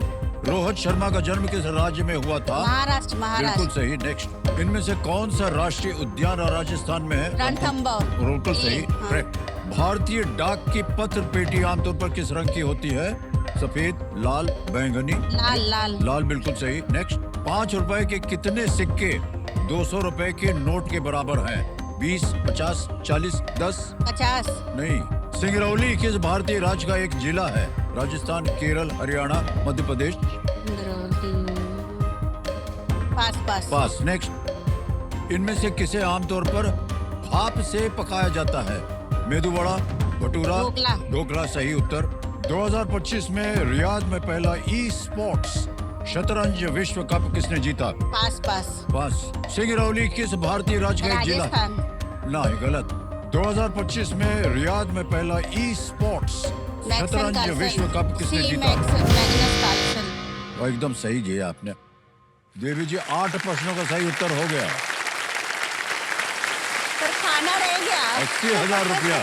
रोहित शर्मा का जन्म किस राज्य में हुआ था? महाराष्ट्र। बिल्कुल महाराष्ट्र। सही। नेक्स्ट, इनमें से कौन सा राष्ट्रीय उद्यान राजस्थान में है? रणथंभौर। बिल्कुल सही। हाँ। करेक्ट। भारतीय डाक की पत्र पेटी आमतौर पर किस रंग की होती है? सफेद, लाल, बैंगनी? लाल। लाल। लाल बिल्कुल सही। नेक्स्ट, 5 रुपए के कितने सिक्के 200 रुपए के नोट के बराबर हैं? 20, 50, 40, 10? 50। नहीं। सिंगरौली किस भारतीय राज्य का एक जिला है? राजस्थान, केरल, हरियाणा, मध्य प्रदेश? पास। पास। पास। नेक्स्ट, इनमें से किसे आमतौर पर भाप से पकाया जाता है? मेदू वड़ा, भटूरा? ढोकला। ढोकला सही उत्तर। 2025 में रियाद में पहला ई स्पोर्ट्स शतरंज विश्व कप किसने जीता? पास। पास। पास। सिंगरौली किस भारतीय राज्य का एक जिला? राजस्थान। नहीं, गलत। 2025 में रियाद में पहला ई स्पोर्ट्स शतरंज विश्व कप किसने जीता? और एकदम सही किया आपने। देवी जी 8 प्रश्नों का सही उत्तर हो गया। पर खाना रह गया। 80,000 रुपया।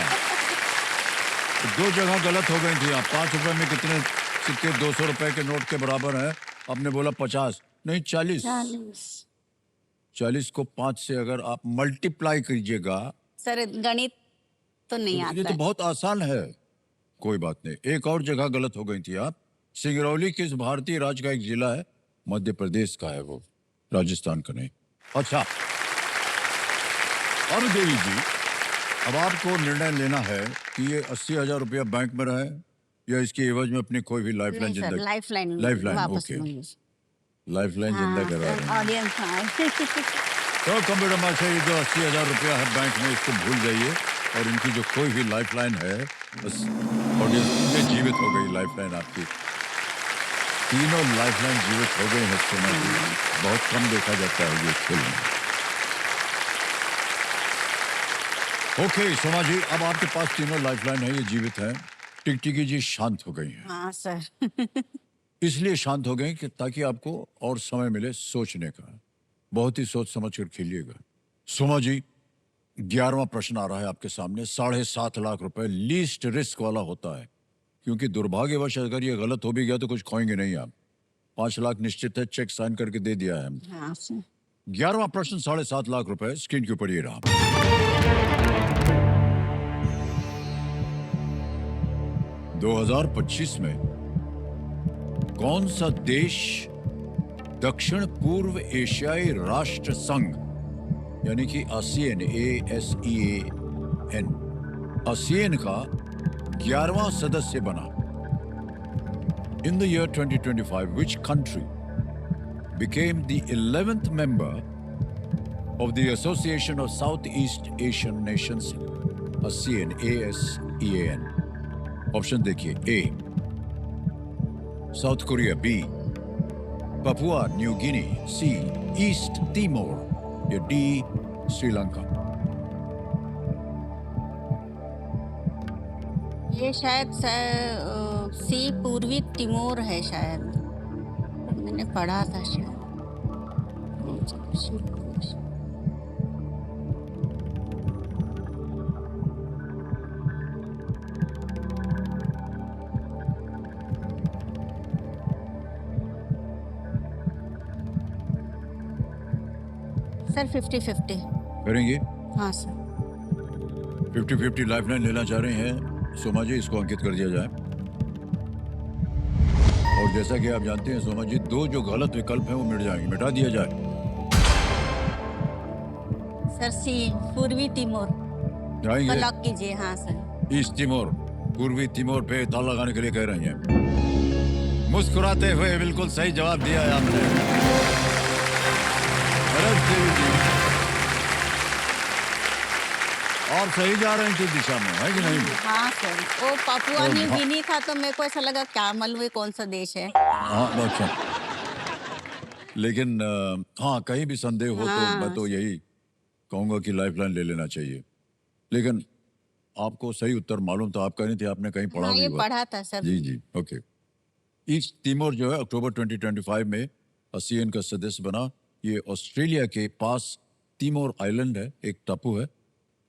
2 जगह गलत हो गई थी आप। 5 रुपए में कितने सिक्के 200 रुपए के नोट के बराबर है? आपने बोला 50, नहीं 40। 40 को 5 से अगर आप मल्टीप्लाई कीजिएगा। सर गणित तो नहीं ये आता तो बहुत आसान है। कोई बात नहीं, एक और जगह गलत हो गई थी आप। सिंगरौली किस भारतीय राज्य का एक जिला है? मध्य प्रदेश का है वो, राजस्थान का नहीं। अच्छा, अब देवी जी अब आपको निर्णय लेना है कि ये 80,000 रुपया बैंक में रहे या इसके एवज में अपनी कोई भी लाइफलाइन नहीं सर, जिंदा लाइफलाइन वापस ओके। लाइफलाइन जिंदा करा रहे हैं। ऑडियंस। तो कंप्यूटर मास्टर, ये जो 80,000 रुपया है बैंक में, इसको भूल जाइए और इनकी जो कोई भी लाइफलाइन है बस ऑडियंस में जीवित हो गई। लाइफलाइन आपकी तीनों लाइफलाइन जीवित हो गई है। सोना जी, बहुत कम देखा जाता है ये खेल में। ओके सोमा जी, अब आपके पास तीनों लाइफलाइन है, ये जीवित है। टिकटिकी जी शांत हो गई हैं। हाँ सर। इसलिए शांत हो गई कि ताकि आपको और समय मिले सोचने का। बहुत ही सोच समझ कर खेलिएगा। सोमा जी, 11वां प्रश्न आ रहा है आपके सामने। 7.5 लाख रुपए लीस्ट रिस्क वाला होता है, क्योंकि दुर्भाग्यवश अगर ये गलत हो भी गया तो कुछ खोएंगे नहीं आप। 5 लाख निश्चित है, चेक साइन करके दे दिया है हमने। हाँ सर। 11वां प्रश्न 7.5 लाख रुपए स्क्रीन के ऊपर ये रहा। 2025 में कौन सा देश दक्षिण पूर्व एशियाई राष्ट्र संघ यानी कि ASEAN ASEAN का 11वां सदस्य बना? In the year 2025, which country became the 11th member of the Association of Southeast Asian Nations, ASEAN? Option देखिए। A South Korea B, Papua New Guinea C, East Timor या डी श्रीलंका। ये शायद सी पूर्वी Timor है शायद, मैंने पढ़ा था शायद। सर 50-50। करेंगे हाँ सर। 50-50 लाइफलाइन लेना चाह रहे हैं सोमा जी, इसको अंकित कर दिया जाए। और जैसा कि आप जानते हैं सोमा जी, दो जो गलत विकल्प हैं वो मिट जाएंगे, मिटा दिया जाए। सर सी पूर्वी तिमोर को जाएंगे लॉक कीजिए। हाँ सर। ईस्ट तिमोर, पूर्वी तिमोर पे ताला लगाने के लिए कह रही हैं। मुस्कुराते हुए बिल्कुल सही जवाब दिया है आपने। अरे देवी जी, और सही जा रहे हैं किस दिशा में, है कि नहीं? हाँ सर, वो पापुआ तो न्यू भा- गिनी था तो मेरे को ऐसा लगा क्या मालूम है कौन सा देश है। हाँ अच्छा, लेकिन हाँ कहीं भी संदेह हो तो हाँ। मैं तो यही कहूंगा कि लाइफलाइन ले लेना चाहिए। लेकिन आपको सही उत्तर मालूम था, आप कह रही थी आपने कहीं पढ़ा हाँ भी ये हुआ। पढ़ा था सर। जी जी, ओके। ईस्ट तिमोर जो है अक्टूबर 2025 में ASEAN का सदस्य बना। ये ऑस्ट्रेलिया के पास तिमोर आइलैंड है, एक टापू है,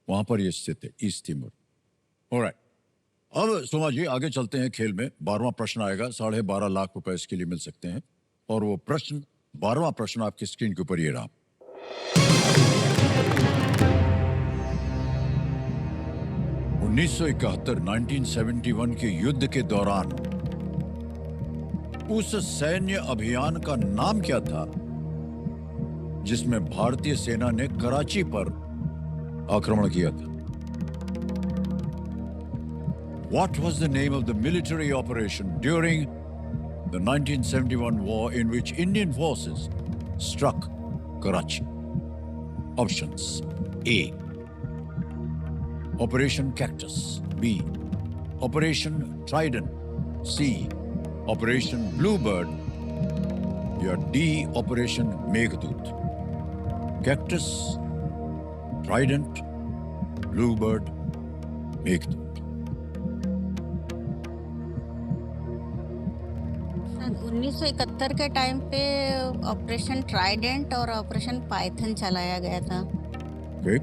वहां पर ये स्थित है ईस्ट तिमोर। ऑलराइट, अब सोमा जी आगे चलते हैं खेल में। 12वां प्रश्न आएगा, 12.5 लाख रुपए इसके लिए मिल सकते हैं। और वो प्रश्न, 12वां प्रश्न आपकी स्क्रीन के ऊपर ये रहा। 1971 के युद्ध के दौरान उस सैन्य अभियान का नाम क्या था जिसमें भारतीय सेना ने कराची पर आक्रमण किया था? What was the name of the military operation during the 1971 war in which Indian forces struck Karachi? Options: A. Operation Cactus. B. Operation Trident. C. Operation Bluebird. या D. Operation Meghdoot. Cactus, Trident, Bluebird, Meghdoot. सन 1971 के time पे operation Trident और operation Python चलाया गया था। Okay.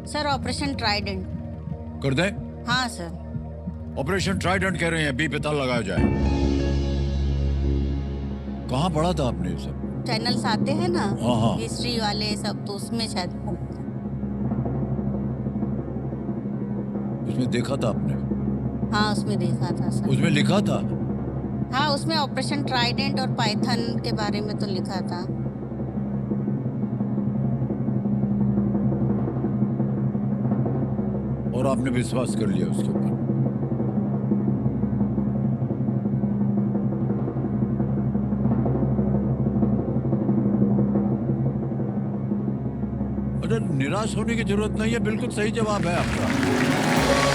Sir operation Trident. कर दें? हाँ सर। ऑपरेशन ट्राइडेंट कह रहे हैं, बी पे ताला लगाया जाए। कहाँ पढ़ा था आपने ये सब? चैनल्स आते हैं ना हाँ, हाँ। हिस्ट्री वाले सब, तो उसमें शायद। उसमें देखा था आपने? हाँ उसमें देखा था सर। उसमें लिखा था? हाँ उसमें ऑपरेशन ट्राइडेंट और पाइथन के बारे में तो लिखा था। और आपने विश्वास कर लिया उसके ऊपर? अरे निराश होने की जरूरत नहीं है, बिल्कुल सही जवाब है आपका।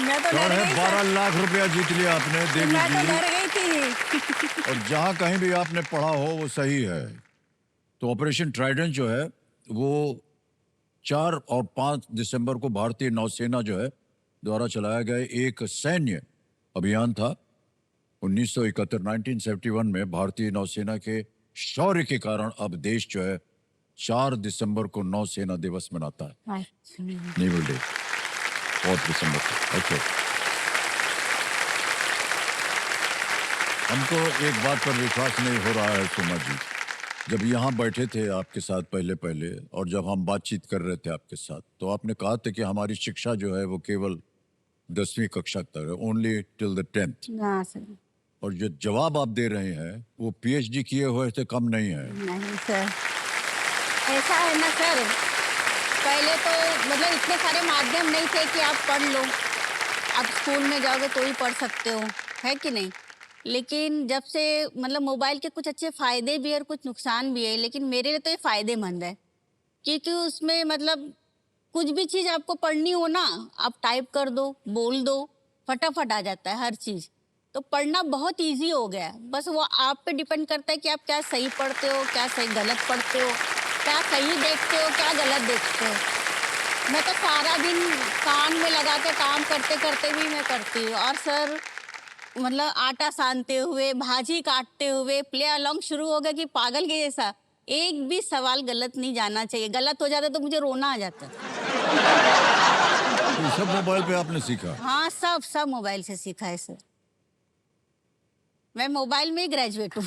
मैं तो डर गई 12 लाख रुपया जीत लिया आपने देवी मैं तो जी। डर गई थी। और जहां कहीं भी आपने पढ़ा हो वो सही है। तो ऑपरेशन ट्राइडेंट जो है वो 4 और 5 दिसंबर को भारतीय नौसेना जो है द्वारा चलाया गया एक सैन्य अभियान था। 1971 में भारतीय नौसेना के शौर्य के कारण अब देश जो है 4 दिसंबर को नौसेना दिवस मनाता है, नेवल डे, 4 दिसंबर को। ओके, हमको एक बात पर विश्वास नहीं हो रहा है सुमा जी। जब यहाँ बैठे थे आपके साथ पहले और जब हम बातचीत कर रहे थे आपके साथ, तो आपने कहा था कि हमारी शिक्षा जो है वो केवल 10वीं कक्षा तक है, ओनली टिल द 10th। हाँ सर। और जो जवाब आप दे रहे हैं वो PhD किए हुए से कम नहीं है। नहीं सर, ऐसा है ना सर, पहले तो मतलब इतने सारे माध्यम नहीं थे कि आप पढ़ लो। आप स्कूल में जाओगे तो ही पढ़ सकते हो, है कि नहीं? लेकिन जब से मतलब मोबाइल के कुछ अच्छे फ़ायदे भी हैं और कुछ नुकसान भी है, लेकिन मेरे लिए तो ये फ़ायदेमंद है। क्योंकि उसमें मतलब कुछ भी चीज़ आपको पढ़नी हो ना, आप टाइप कर दो, बोल दो, फटाफट आ जाता है हर चीज़। तो पढ़ना बहुत ईज़ी हो गया है। बस वो आप पे डिपेंड करता है कि आप क्या सही पढ़ते हो, क्या सही गलत पढ़ते हो, क्या सही देखते हो, क्या गलत देखते हो। मैं तो सारा दिन कान में लगा के काम करते-करते भी मैं करती हूँ। और सर मतलब आटा सानते हुए, भाजी काटते हुए प्ले अलोंग शुरू हो गया कि पागल के जैसा। एक भी सवाल गलत नहीं जाना चाहिए। गलत हो जाता तो मुझे रोना आ जाता। तो ये सब मोबाइल पे आपने सीखा? हाँ, सब मोबाइल से सीखा है सर। मैं मोबाइल में ही ग्रेजुएट हूँ।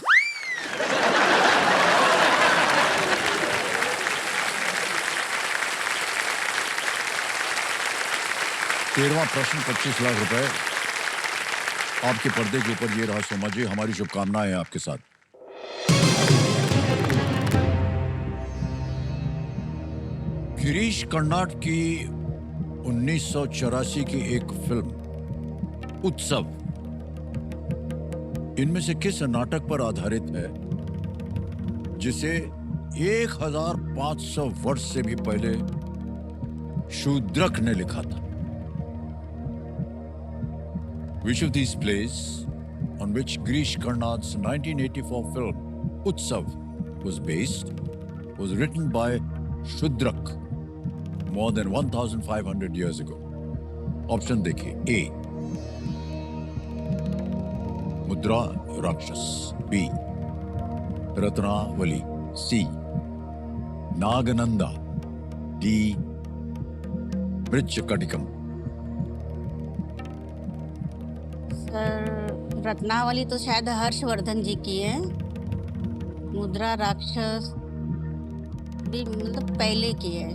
तेरहवां प्रश्न 25 लाख रुपए आपके पर्दे के ऊपर ये रहा सोमा जी, हमारी शुभकामनाएं हैं आपके साथ। गिरीश कर्नाड की 1984 की एक फिल्म उत्सव इनमें से किस नाटक पर आधारित है जिसे 1500 वर्ष से भी पहले शूद्रक ने लिखा था? Which of these plays on which Girish Karnad's 1984 film Utsav was based was written by Shudrak more than 1500 years ago? Option देखिए: A. मुद्रा राक्षस, B. Ratnavali, C. नागनंदा, D. Mrichchhakatikam. Sir Ratnavali तो शायद हर्षवर्धन जी की है। मुद्रा राक्षस भी मतलब पहले की है,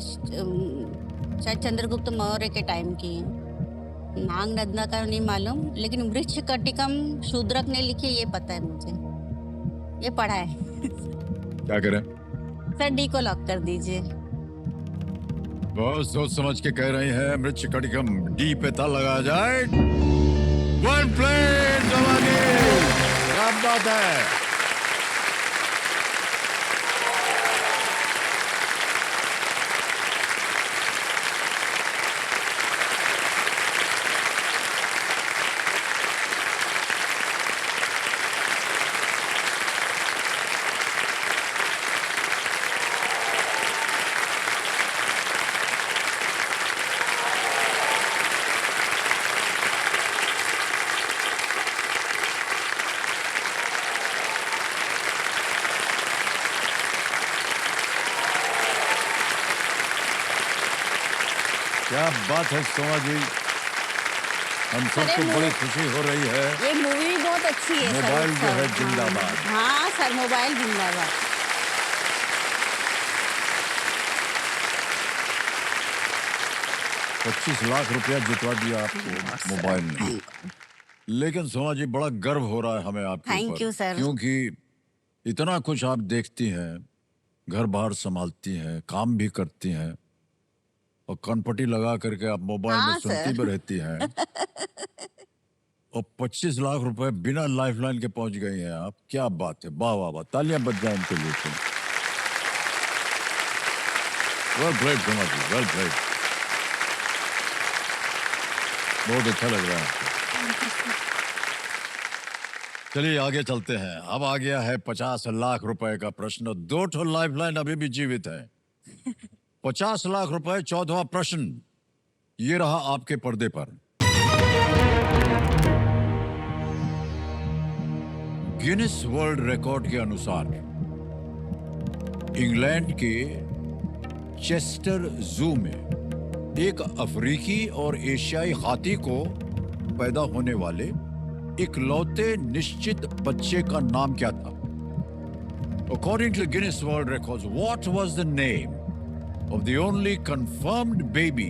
शायद चंद्रगुप्त मौर्य के टाइम की है। नाग नंदा का नहीं मालूम, लेकिन मृच्छकटिकम शूद्रक ने लिखी है, ये पता है मुझे, ये पढ़ा है। क्या करें? सर डी को लॉक कर दीजिए। बहुत सोच समझ के कह रही हैं मृच्छकटिकम, डी पे ताला लगाया जाए। वन प्लेट जवानी, क्या बात है। क्या बात है सोमा जी, हम सबको बड़ी खुशी हो रही है। ये मूवी भी बहुत अच्छी है सर। मोबाइल जो है हाँ, जिंदाबाद। हाँ सर, मोबाइल जिंदाबाद। 25 लाख रुपया जितवा दिया आपको मोबाइल ने। लेकिन सोमा जी बड़ा गर्व हो रहा है हमें आपके Thank ऊपर, you, sir. क्योंकि इतना कुछ आप देखती हैं, घर बाहर संभालती हैं, काम भी करती हैं और कनपटी लगा करके आप मोबाइल में हाँ, सुनती sir. भी रहती हैं। और 25 लाख रुपए बिना लाइफलाइन के पहुंच गई हैं आप। क्या बात है, वाह वाह वाह, तालियां बज जाए इनके लिए। वेल प्लेड सोमा जी, वेल प्लेड। बहुत अच्छा लग रहा है। चलिए आगे चलते हैं। अब आ गया है 50 लाख रुपए का प्रश्न। 2 ठो लाइफलाइन अभी भी जीवित है। 50 लाख रुपए, 14वां प्रश्न ये रहा आपके पर्दे पर। गिनीज वर्ल्ड रिकॉर्ड के अनुसार इंग्लैंड के चेस्टर जू में एक अफ्रीकी और एशियाई हाथी को पैदा होने वाले इकलौते निश्चित बच्चे का नाम क्या था? According to Guinness World Records, what was the name of the only confirmed baby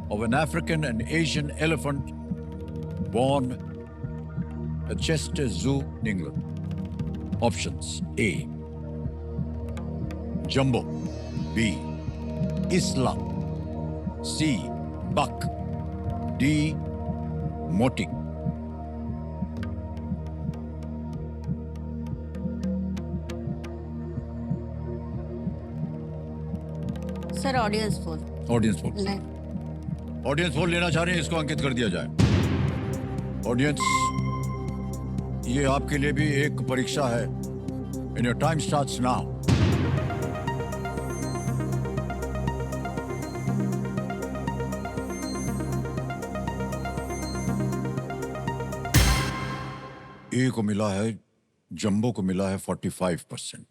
of an African and Asian elephant born at Chester Zoo, England? Options: A. Jumbo, B. Isla, C. Buck, D. मोटी। Sir audience poll. Audience poll. नहीं। Audience पोल लेना चाह रहे हैं, इसको अंकित कर दिया जाए। ऑडियंस, ये आपके लिए भी एक परीक्षा है। In your time starts now. A को मिला है, जंबो को मिला है 45%,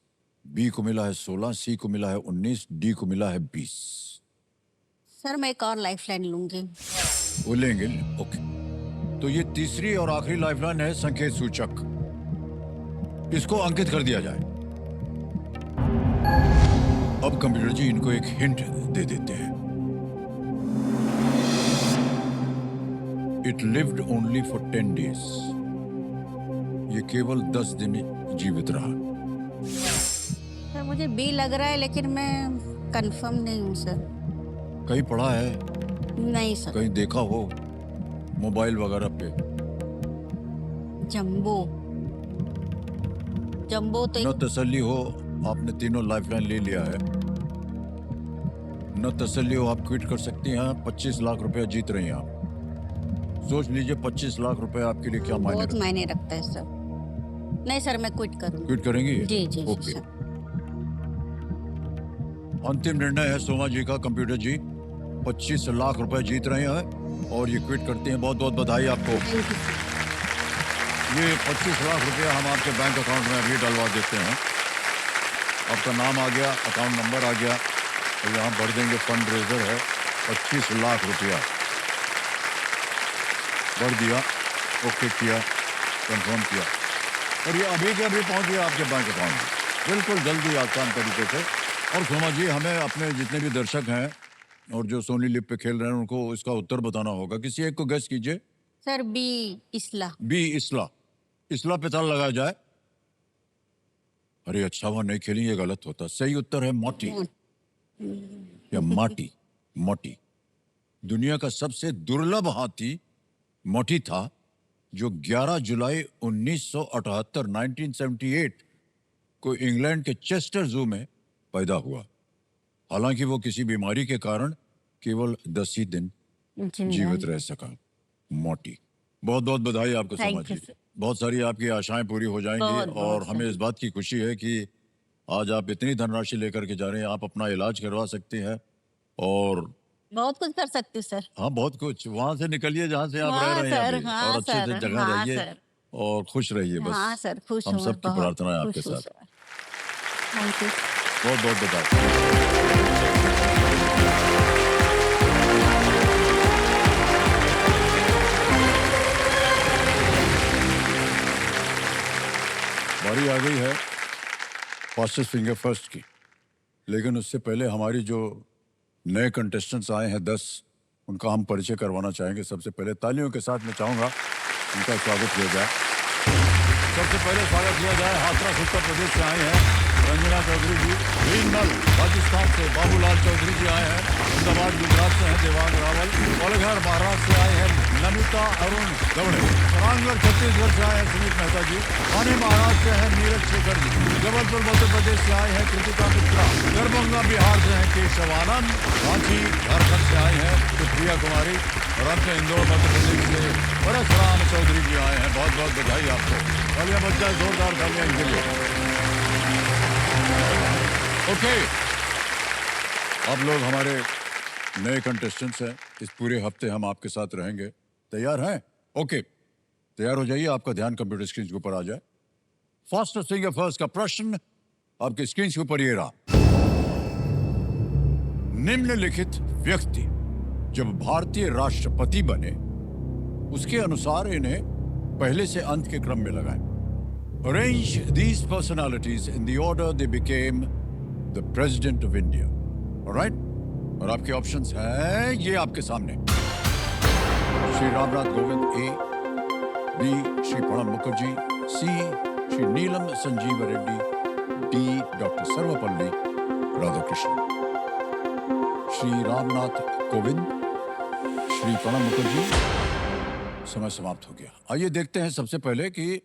बी को मिला है 16, सी को मिला है 19, डी को मिला है 20। सर मैं एक और लाइफलाइन लूंगी। वो लेंगे। ओके, तो ये तीसरी और आखिरी लाइफलाइन है, संकेत सूचक। इसको अंकित कर दिया जाए। अब कंप्यूटर जी इनको एक हिंट दे देते हैं। It lived only for 10 days। ये केवल 10 दिन जीवित रहा। सर मुझे बी लग रहा है, लेकिन मैं कंफर्म नहीं हूँ सर। कहीं पढ़ा है, नहीं सर। कहीं देखा हो मोबाइल वगैरह पे? जंबो। जंबो तो न तसल्ली हो, आपने तीनों लाइफलाइन ले लिया है। न तसल्ली हो, आप क्विट कर सकती हैं। 25 लाख रुपया जीत रही हैं आप। सोच लीजिए 25 लाख रुपए आपके लिए क्या मायने बहुत रखते हैं। मायने रखता है सर। नहीं सर, मैं क्विट करूंगी। क्विट करेंगी? जी जी ओके। जी सर। अंतिम निर्णय है सोमा जी का। कंप्यूटर जी 25 लाख रुपए जीत रहे हैं और ये क्विट करते हैं। बहुत बहुत बधाई आपको। Thank you sir. ये 25 लाख रुपया हम आपके बैंक अकाउंट में अभी डलवा देते हैं। आपका नाम आ गया, अकाउंट नंबर आ गया, और यहाँ भर देंगे। फंड रेजर है 25 लाख रुपया। भर दिया, ओके किया, कंफर्म किया, और ये अभी के अभी पहुंच गया आपके बैंक अकाउंट में, बिल्कुल जल्दी आसान तरीके से। और सोमा जी, हमें अपने जितने भी दर्शक हैं और जो सोनी लिप पे खेल रहे हैं, उनको इसका उत्तर बताना होगा। किसी एक को गेस कीजिए। सर बी इसला। बी इसला। इसला पे ताला लगाया जाए। अरे अच्छा, वह नहीं खेली, ये गलत होता। सही उत्तर है मोटी या माटी। मोटी। दुनिया का सबसे दुर्लभ हाथी मोटी था, जो 11 जुलाई 1978 1978 को इंग्लैंड के चेस्टर जू में पैदा हुआ। हालांकि वो किसी बीमारी के कारण केवल 10 ही दिन जीवित रह सका। मोटी। बहुत बहुत बधाई आपको Soma Thank you, ji. sir. बहुत सारी आपकी आशाएं पूरी हो जाएंगी। बहुत, और बहुत, हमें इस बात की खुशी है कि आज आप इतनी धनराशि लेकर के जा रहे हैं। आप अपना इलाज करवा सकती हैं और बहुत कुछ कर सकती हूँ सर। हाँ, बहुत कुछ। वहां से निकलिए जहाँ से आप हाँ, रह रहे हैं सर, अभी, हाँ, और अच्छे से सर, जगह हाँ, रहिए सर। और खुश रहिए। बस हाँ सर, खुश हम हूँ। सबकी बहुत प्रार्थना है आपके खुश हूँ, साथ। सर। Thank you. बहुत बहुत बधाई। बारी आ गई है फास्टेस्ट फिंगर फर्स्ट की, लेकिन उससे पहले हमारी जो नए कंटेस्टेंट्स आए हैं 10, उनका हम परिचय करवाना चाहेंगे। सबसे पहले तालियों के साथ मैं चाहूँगा उनका स्वागत किया जाए। सबसे पहले स्वागत किया जाए, हाथरस उत्तर प्रदेश से आए हैं रंजना चौधरी जी। भीनमल राजस्थान से बाबूलाल चौधरी जी आए हैं। अहमदाबाद गुजरात से हैं देवांग रावल। पलघर महाराष्ट्र से आए हैं नमिता अरुण गवड़े। रामगढ़ छत्तीसगढ़ से आए हैं सुमित मेहता जी। ठाणे महाराष्ट्र से हैं नीरज शेखर जी। जबलपुर मध्य प्रदेश से आए हैं कृतिका मिश्रा। दरभंगा बिहार से हैं केशव आनंद। रांची झारखंड से आए हैं सुप्रिया कुमारी। और अंत में इंदौर मध्य प्रदेश से परशुराम चौधरी जी आए हैं। बहुत बहुत बधाई आपको। तालियां बच जाए, जोरदार तालियां इनके लिए। ओके, आप लोग हमारे नए कंटेस्टेंट्स हैं। इस पूरे हफ्ते हम आपके साथ रहेंगे। तैयार हैं? ओके, तैयार हो जाइए। आपका ध्यान कंप्यूटर स्क्रीन के ऊपर आ जाए। फास्टेस्ट फिंगर फर्स्ट का प्रश्न आपके स्क्रीन के ऊपर ये रहा। निम्नलिखित व्यक्ति जब भारतीय राष्ट्रपति बने, उसके अनुसार इन्हें पहले से अंत के क्रम में लगाएं। Arrange these personalities in the order they became the President of India. All right? और आपके ऑप्शंस हैं ये आपके सामने। श्री रामनाथ कोविंद ए, बी श्री प्रणब मुखर्जी, सी श्री नीलम संजीव रेड्डी, डी डॉक्टर सर्वपल्ली राधाकृष्णन। श्री रामनाथ कोविंद, श्री प्रणब मुखर्जी, समय समाप्त हो गया। आइए देखते हैं सबसे पहले कि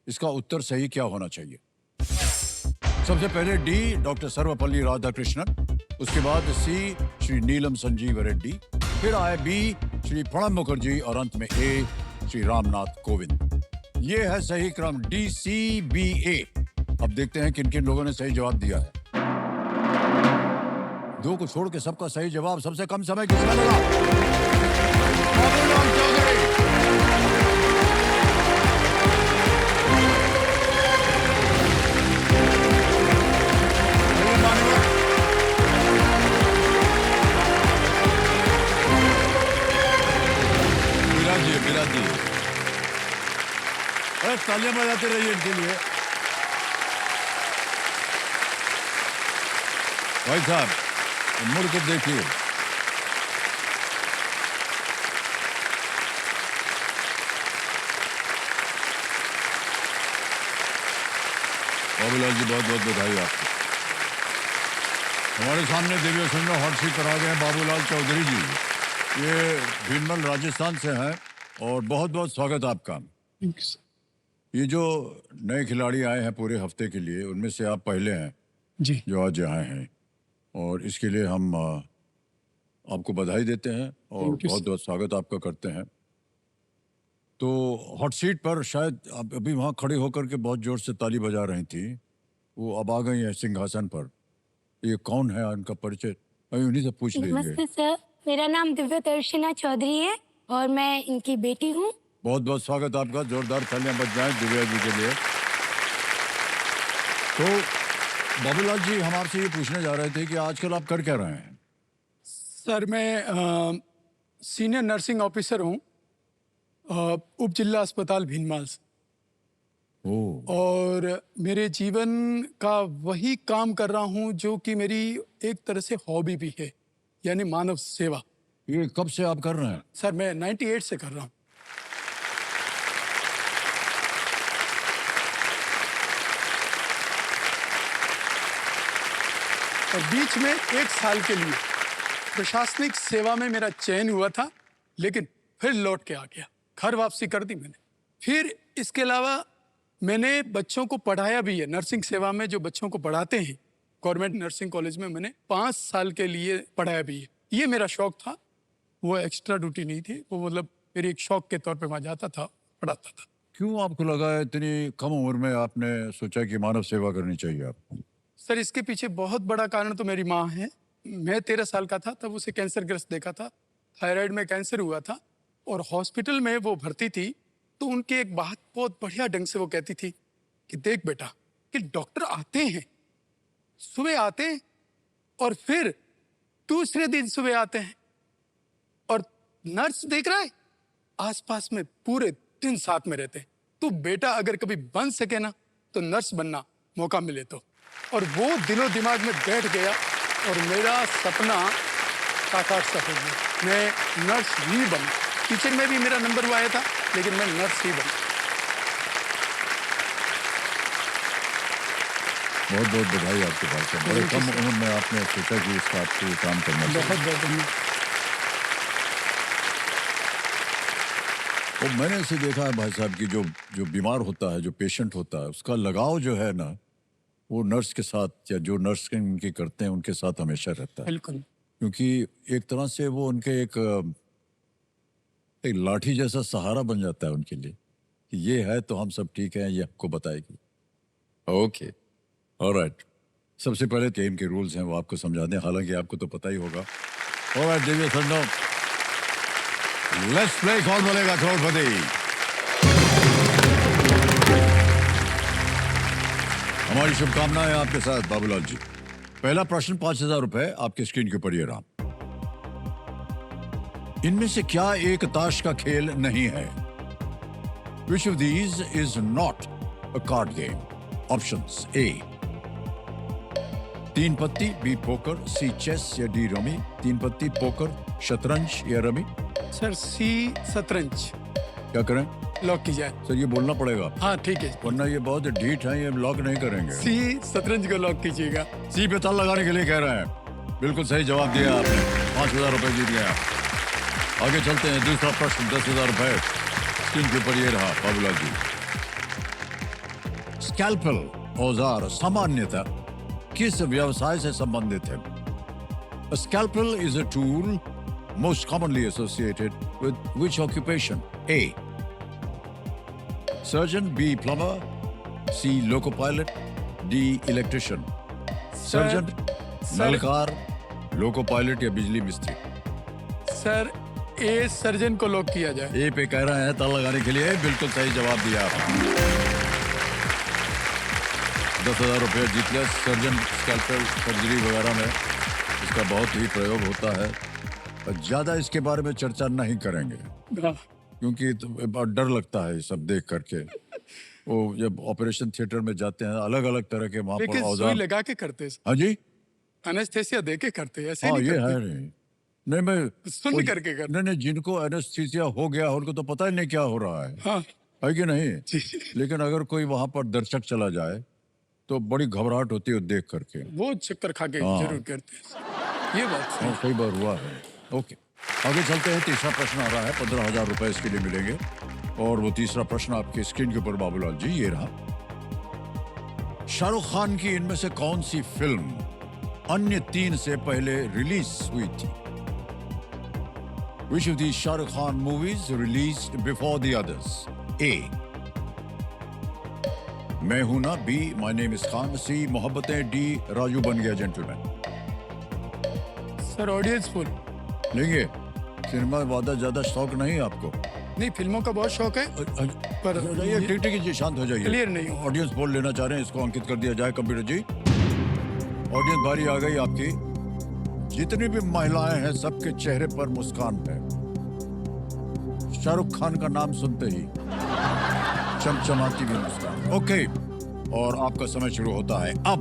इसका उत्तर सही क्या होना चाहिए। सबसे पहले डी डॉक्टर सर्वपल्ली राधाकृष्णन, उसके बाद सी श्री नीलम संजीव रेड्डी, फिर आए बी श्री प्रणब मुखर्जी और अंत में ए श्री रामनाथ कोविंद। ये है सही क्रम DCBA। अब देखते हैं किन किन लोगों ने सही जवाब दिया है। दो को छोड़ के सबका सही जवाब। सबसे कम समय किसका लगा? बाबूलाल चौधरी। विराज जी, अरे तालियां बजाते रहिए इनके लिए। भाई साहब मुड़ के देखिए। बाबूलाल जी बहुत बहुत बधाई आपको। हमारे सामने दिव्य सुंदर हॉट सीट पर आ गए हैं बाबूलाल चौधरी जी। ये भीनमल राजस्थान से हैं और बहुत बहुत स्वागत आपका। ये जो नए खिलाड़ी आए हैं पूरे हफ्ते के लिए, उनमें से आप पहले हैं जी। जो आज आए हैं, और इसके लिए हम आपको बधाई देते हैं और बहुत बहुत स्वागत आपका करते हैं। तो हॉट सीट पर शायद आप अभी वहाँ खड़े होकर के बहुत जोर से ताली बजा रही थी, वो अब आ गई है सिंहासन पर। ये कौन है, उनका परिचय अभी उन्हीं से पूछ लेंगे। नमस्ते सर, मेरा नाम दिव्य दर्शना चौधरी है और मैं इनकी बेटी हूँ। बहुत बहुत स्वागत आपका। जोरदार तालियां बज जाएं दिव्या जी के लिए। तो बाबूलाल जी, हम आपसे ये पूछने जा रहे थे कि आजकल आप कर क्या रहे हैं? सर मैं सीनियर नर्सिंग ऑफिसर हूँ उप जिला अस्पताल भीनमाल से। और मेरे जीवन का वही काम कर रहा हूँ जो कि मेरी एक तरह से हॉबी भी है, यानी मानव सेवा। ये कब से आप कर रहे हैं? सर मैं 98 से कर रहा हूँ। और बीच में 1 साल के लिए प्रशासनिक सेवा में मेरा चयन हुआ था, लेकिन फिर लौट के आ गया, घर वापसी कर दी मैंने। फिर इसके अलावा मैंने बच्चों को पढ़ाया भी है नर्सिंग सेवा में। जो बच्चों को पढ़ाते हैं गवर्नमेंट नर्सिंग कॉलेज में, मैंने 5 साल के लिए पढ़ाया भी है। ये मेरा शौक था, वो एक्स्ट्रा ड्यूटी नहीं थी, वो मतलब मेरे एक शौक के तौर पे वहाँ जाता था, पढ़ाता था। क्यों आपको लगा इतनी कम उम्र में आपने सोचा कि मानव सेवा करनी चाहिए आपको? सर इसके पीछे बहुत बड़ा कारण तो मेरी माँ है। मैं 13 साल का था तब उसे कैंसर ग्रस्त देखा था, थायराइड में कैंसर हुआ था और हॉस्पिटल में वो भर्ती थी। तो उनकी एक बात बहुत बढ़िया ढंग से वो कहती थी कि देख बेटा, कि डॉक्टर आते हैं, सुबह आते हैं और फिर दूसरे दिन सुबह आते हैं, और नर्स देख रहा है आसपास में पूरे दिन साथ में रहते हैं। तो बेटा अगर कभी बन सके ना तो नर्स बनना, मौका मिले तो। और वो दिलो दिमाग में बैठ गया और मेरा सपना साकार सा हो गया। मैं नर्स ही बना। टीचर में भी मेरा नंबर वो आया था, लेकिन मैं नर्स ही बना। बहुत बहुत बधाई आपके पास। बड़े कम उम्र में आपने सोचा कि इसका आपको ये काम करना चाहिए। बहुत बहुत धन्यवाद। और मैंने इसे देखा है भाई साहब कि जो बीमार होता है, जो पेशेंट होता है, उसका लगाव जो है ना, वो नर्स के साथ या जो नर्सिंग उनकी करते हैं उनके साथ हमेशा रहता है। बिल्कुल। क्योंकि एक तरह से वो उनके एक लाठी जैसा सहारा बन जाता है उनके लिए कि ये है तो हम सब ठीक हैं, ये आपको बताएगी। Okay, alright. सबसे पहले गेम के रूल्स हैं वो आपको समझा दें, हालांकि आपको तो पता ही होगा। ऑलराइट दिव्य संडो, लेट्स प्ले कौन बोलेगा करोड़पति। हमारी शुभकामनाएं आपके साथ बाबूलाल जी। पहला प्रश्न 5,000 रुपए आपके स्क्रीन के ऊपर ये रहा। इनमें से क्या एक ताश का खेल नहीं है? Which of these is not a card game? Options: A 3 पत्ती, B पोकर, C चेस या D रमी। 3 पत्ती, पोकर, शतरंज या रमी। सर सी शतरंज क्या करें? लॉक की जाए। सर ये बोलना पड़ेगा, हाँ ठीक है। वरना ये बहुत ढीठ है, ये लॉक नहीं करेंगे। सी शतरंज को लॉक कीजिएगा। सी पे ताल लगाने के लिए कह रहे हैं। बिल्कुल सही जवाब दिया आपने, 5,000 रुपए जीत गए आप। आगे चलते हैं, दूसरा प्रश्न 10,000 रुपए। स्क्रीन के ऊपर ये रहा बाबूलाल जी। स्कैल्पल औजार सामान्यतः किस व्यवसाय से संबंधित है? A scalpel is a tool most commonly associated with which occupation? A. Surgeon, B. Plumber, C. Loco pilot, D. Electrician. Surgeon, नलकार, लोको पायलट या बिजली मिस्त्री? सर ए सर्जन को लॉक किया जाए। ए पे कह रहे हैं ताला लगाने के लिए। बिल्कुल सही जवाब दिया आपने। 10,000 रुपये जीत लिया। सर्जन स्कैल्पल सर्जरी वगैरह में इसका बहुत ही प्रयोग होता है। और ज्यादा इसके बारे में चर्चा नहीं करेंगे हाँ, क्योंकि तो बहुत डर लगता है ये सब देख करके। वो जब ऑपरेशन थिएटर में जाते हैं अलग अलग तरह के वहां पर लेकिन सुई औजार। लगा के करते हैं, हाँ जी, एनेस्थेसिया दे के करते हैं, ऐसे हाँ नहीं ये करते। है। नहीं मैं सुन वो- करके करते। नहीं जिनको एनेस्थीसिया हो गया उनको तो पता ही नहीं क्या हो रहा है हाँ है कि नहीं? जी, लेकिन अगर कोई वहां पर दर्शक चला जाए तो बड़ी घबराहट होती है देख करके। वो चक्कर खा के हाँ। जरूर करते हैं। ये बात सही। हाँ, कई बार हुआ है। ओके, आगे चलते हैं। तीसरा प्रश्न आ रहा है। 15,000 रुपए इसके लिए मिलेंगे। और वो तीसरा प्रश्न आपके स्क्रीन के ऊपर बाबूलाल जी ये रहा। शाहरुख खान की इनमें से कौन सी फिल्म अन्य 3 से पहले रिलीज हुई थी? Which of these Shah Rukh Khan movies released before the others? A. मैं हूं ना, B. My name is Khan, C. Mohabbatein, D. Raju बन गया जेंटलमैन। Sir audience full. लेंगे? सिनेमा वादा ज्यादा शौक नहीं है आपको? नहीं, फिल्मों का बहुत शौक है पर हो जाइए, ठीक ठीक जी, शांत हो जाइए। क्लियर नहीं हो। ऑडियंस पोल लेना चाह रहे हैं, इसको अंकित कर दिया जाए कंप्यूटर जी। ऑडियंस बारी आ गई आपकी। जितनी भी महिलाएं हैं सबके चेहरे पर मुस्कान है। शाहरुख खान का नाम सुनते ही चमचमाती हुई मुस्कान। ओके, और आपका समय शुरू होता है अब।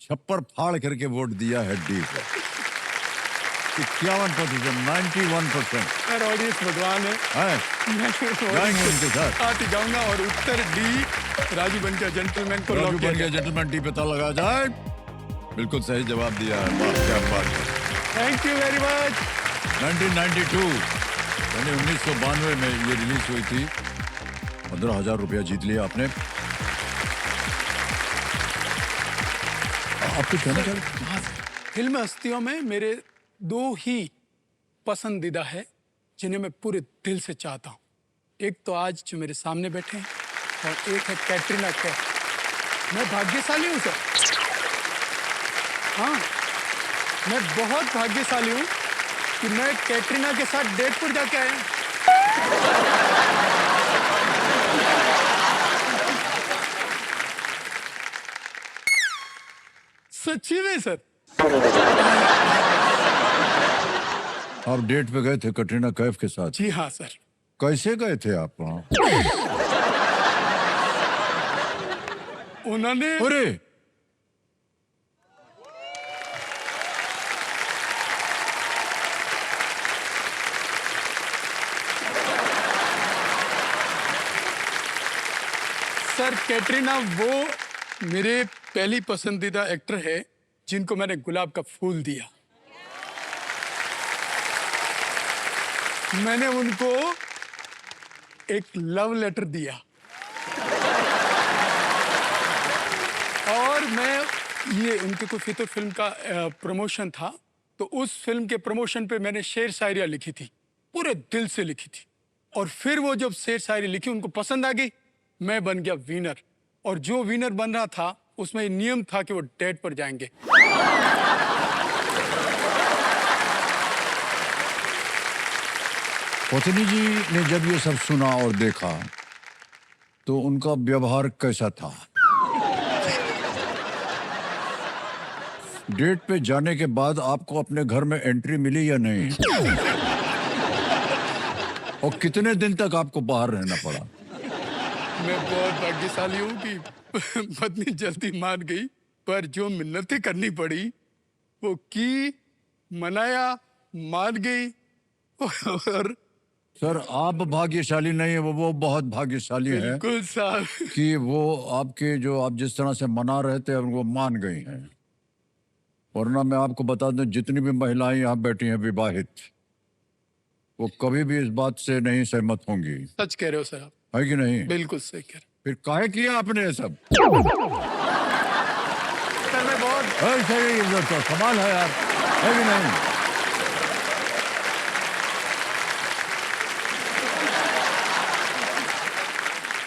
छप्पर फाड़ करके वोट दिया है डी को। 51%, 91% सर ऑडियंस भगवान है। है। जाएंगे उनके साथ। आती जाऊंगा और उत्तर डी राजू बन गया जेंटलमैन को राजू लॉक किया बन गया जाए। जेंटलमैन, टी पता लगा जाए। बिल्कुल सही जवाब दिया है। वाह, क्या बात है। Thank you very much. 1992 यानी 1992 में ये रिलीज हुई थी। 15,000 रुपया जीत लिया आपने। आप कुछ कहना चाह रहे? हाँ सर, फिल्म हस्तियों में मेरे 2 ही पसंदीदा है जिन्हें मैं पूरे दिल से चाहता हूँ। एक तो आज जो मेरे सामने बैठे हैं और एक है कैटरीना कैफ। मैं भाग्यशाली हूँ सर। हाँ, मैं बहुत भाग्यशाली हूँ कि मैं कैटरीना के साथ डेट पर जाके आया हूँ। सच्ची में सर। आप डेट पे गए थे कटरीना कैफ के साथ? जी हाँ सर। कैसे गए थे आप वहाँ? उन्होंने अरे सर, कैटरीना वो मेरे पहली पसंदीदा एक्टर है जिनको मैंने गुलाब का फूल दिया। मैंने उनको एक लव लेटर दिया और मैं ये उनके कोई फितर फिल्म का प्रमोशन था, तो उस फिल्म के प्रमोशन पे मैंने शेर शायरियाँ लिखी थी, पूरे दिल से लिखी थी। और फिर वो जब शेर शायरी लिखी उनको पसंद आ गई, मैं बन गया विनर। और जो विनर बन रहा था उसमें ये नियम था कि वो डेट पर जाएंगे। पत्नी जी ने जब ये सब सुना और देखा तो उनका व्यवहार कैसा था? डेट पे जाने के बाद आपको अपने घर में एंट्री मिली या नहीं? और कितने दिन तक आपको बाहर रहना पड़ा? मैं बहुत भाग्यशाली हूँ कि पत्नी जल्दी मान गई, पर जो मिन्नतें करनी पड़ी वो की, मनाया, मान गई और सर आप भाग्यशाली नहीं है, वो बहुत भाग्यशाली है बिल्कुल साहब। कि वो आपके जो आप जिस तरह से मना रहे थे वो मान गई हैं। वरना मैं आपको बता दूं, जितनी भी महिलाएं यहाँ बैठी हैं विवाहित, वो कभी भी इस बात से नहीं सहमत होंगी। सच कह रहे हो सर आप, है कि नहीं? बिल्कुल सही कह रहे फिर काहे किया आपने ये सब? हो। सर मैं बहुत सही, ये तो कमाल है यार, है कि नहीं?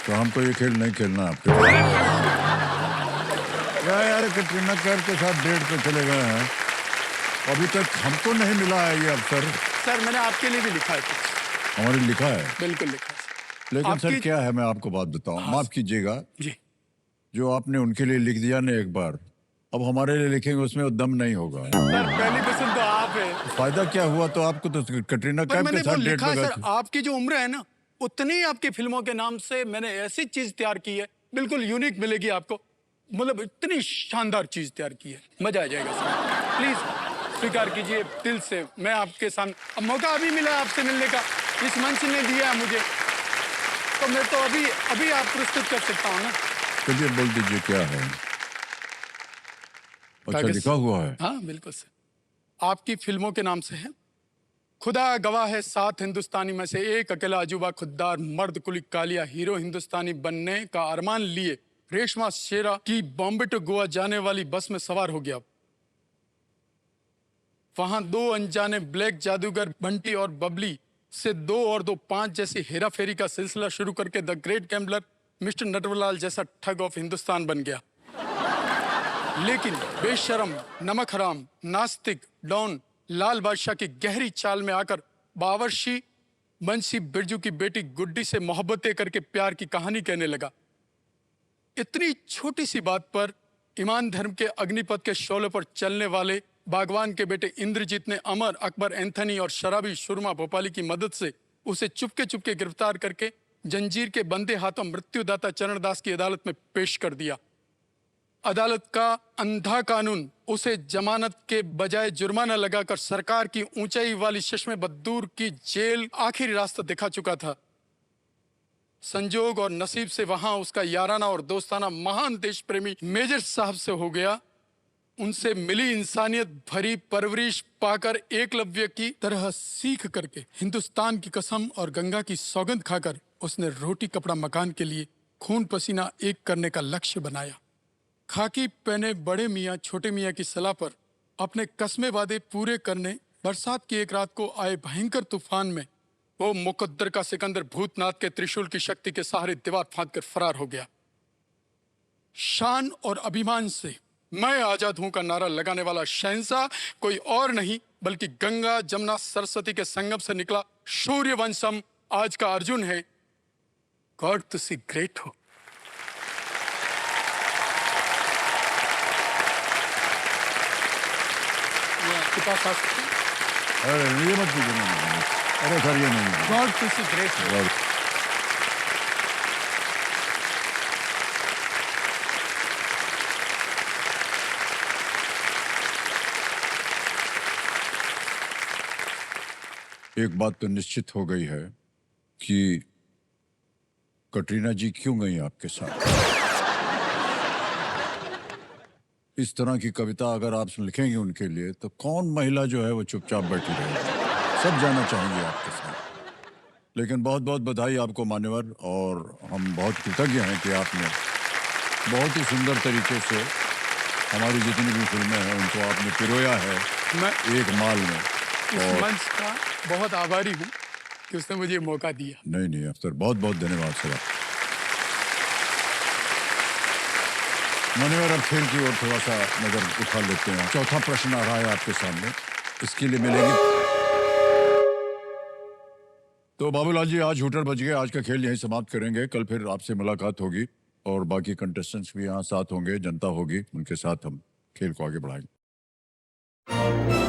तो हमको ये खेल नहीं खेलना आपके यार। कटरीना कैफ के साथ डेट पे चले गए हैं, अभी तक हमको नहीं मिला है ये अवसर। सर मैंने आपके लिए भी लिखा है कुछ। हमारे लिखा है, बिल्कुल लिखा है। लेकिन सर आपकी- क्या है, मैं आपको बात बताऊं, हाँ, माफ कीजिएगा, जी जो आपने उनके लिए लिख दिया ना एक बार, अब हमारे लिए लिखेंगे उसमें वो दम नहीं होगा। सर, पहली पसंद तो आप है। फायदा क्या हुआ? तो आपको तो कटरीना पर कैफ मैंने के वो साथ डेट लिखा पे है गए सर, थे। आपकी जो उम्र है ना, उतनी आपकी फिल्मों के नाम से मैंने ऐसी चीज तैयार की है, बिल्कुल यूनिक मिलेगी आपको। मतलब इतनी शानदार चीज तैयार की है, मजा आ जाएगा सर। प्लीज स्वीकार कीजिए दिल से, मैं आपके सामने। अब मौका अभी मिला आपसे मिलने का, इस मंच ने दिया है मुझे, तो मैं तो अभी आप प्रस्तुत कर सकता हूँ ना। चलिए बोल दीजिए क्या है। अच्छा कागज- लिखा हुआ है? हाँ बिल्कुल सर, आपकी फिल्मों के नाम से है। खुदा गवाह है, 7 हिंदुस्तानी में से एक अकेला अजूबा खुददार मर्द कुली कालिया हीरो हिंदुस्तानी बनने का अरमान लिए रेशमा शेरा की बॉम्बे टू गोवा जाने वाली बस में सवार हो गया। वहां 2 अनजाने ब्लैक जादूगर बंटी और बबली से 2 और 2 5 जैसी हेरा फेरी का सिलसिला शुरू करके the great gambler mister Natwarlal जैसा ठग ऑफ हिंदुस्तान बन गया। लेकिन बेशरम, नमक हराम, नास्तिक, डॉन लाल बादशाह की गहरी चाल में आकर बावर्ची बंसी बिरजू की बेटी गुड्डी से मोहब्बतें करके प्यार की कहानी कहने लगा। इतनी छोटी सी बात पर ईमान धर्म के अग्निपथ के शोले पर चलने वाले बागवान के बेटे इंद्रजीत ने अमर, अकबर, एंथनी और शराबी सुरमा भोपाली की मदद से उसे चुपके चुपके गिरफ्तार करके जंजीर के बंदे हाथों मृत्युदाता चरणदास की अदालत में पेश कर दिया। अदालत का अंधा कानून उसे जमानत के बजाय जुर्माना लगाकर सरकार की ऊंचाई वाली चश्मे बद्दूर की जेल आखिरी रास्ता दिखा चुका था। संजोग और नसीब से वहां उसका याराना और दोस्ताना महान देश प्रेमी मेजर साहब से हो गया। उनसे मिली इंसानियत भरी परवरिश पाकर एकलव्य की तरह सीख करके हिंदुस्तान की कसम और गंगा की सौगंध खाकर उसने रोटी कपड़ा मकान के लिए खून पसीना एक करने का लक्ष्य बनाया। खाकी पहने बड़े मियाँ छोटे मियाँ की सलाह पर अपने कस्मे वादे पूरे करने बरसात की एक रात को आए भयंकर तूफान में वो मुकद्दर का सिकंदर भूतनाथ के त्रिशूल की शक्ति के सहारे दीवार फांद कर फरार हो गया। शान और अभिमान से मैं आजाद हूं का नारा लगाने वाला शहंशाह कोई और नहीं बल्कि गंगा जमुना सरस्वती के संगम से निकला सूर्यवंशम आज का अर्जुन है। गॉड तुसी ग्रेट हो। आपके पास आ सकते हैं? अरे ये मत कीजिए, नहीं। अरे सर ये नहीं है। गॉड तुसी ग्रेट हो। और एक बात तो निश्चित हो गई है कि कटरीना जी क्यों गई आपके साथ। इस तरह की कविता अगर आप लिखेंगे उनके लिए तो कौन महिला जो है वो चुपचाप बैठी रहेगी, सब जाना चाहेंगे आपके साथ। लेकिन बहुत बहुत बधाई आपको मान्यवर, और हम बहुत कृतज्ञ हैं कि आपने बहुत ही सुंदर तरीके से हमारी जितनी भी फिल्में हैं उनको आपने पिरोया है मैं एक माल में। इस मंच का बहुत आभारी हूँ कि उसने मुझे मौका दिया। नहीं नहीं अफसर, बहुत बहुत धन्यवाद सर। मान्यवर अब खेल की ओर थोड़ा सा नजर उठा लेते हैं। चौथा प्रश्न आ रहा है आपके सामने, इसके लिए मिलेगी। तो बाबूलाल जी आज हूटर बज गए, आज का खेल यहीं समाप्त करेंगे। कल फिर आपसे मुलाकात होगी और बाकी कंटेस्टेंट्स भी यहाँ साथ होंगे, जनता होगी, उनके साथ हम खेल को आगे बढ़ाएंगे।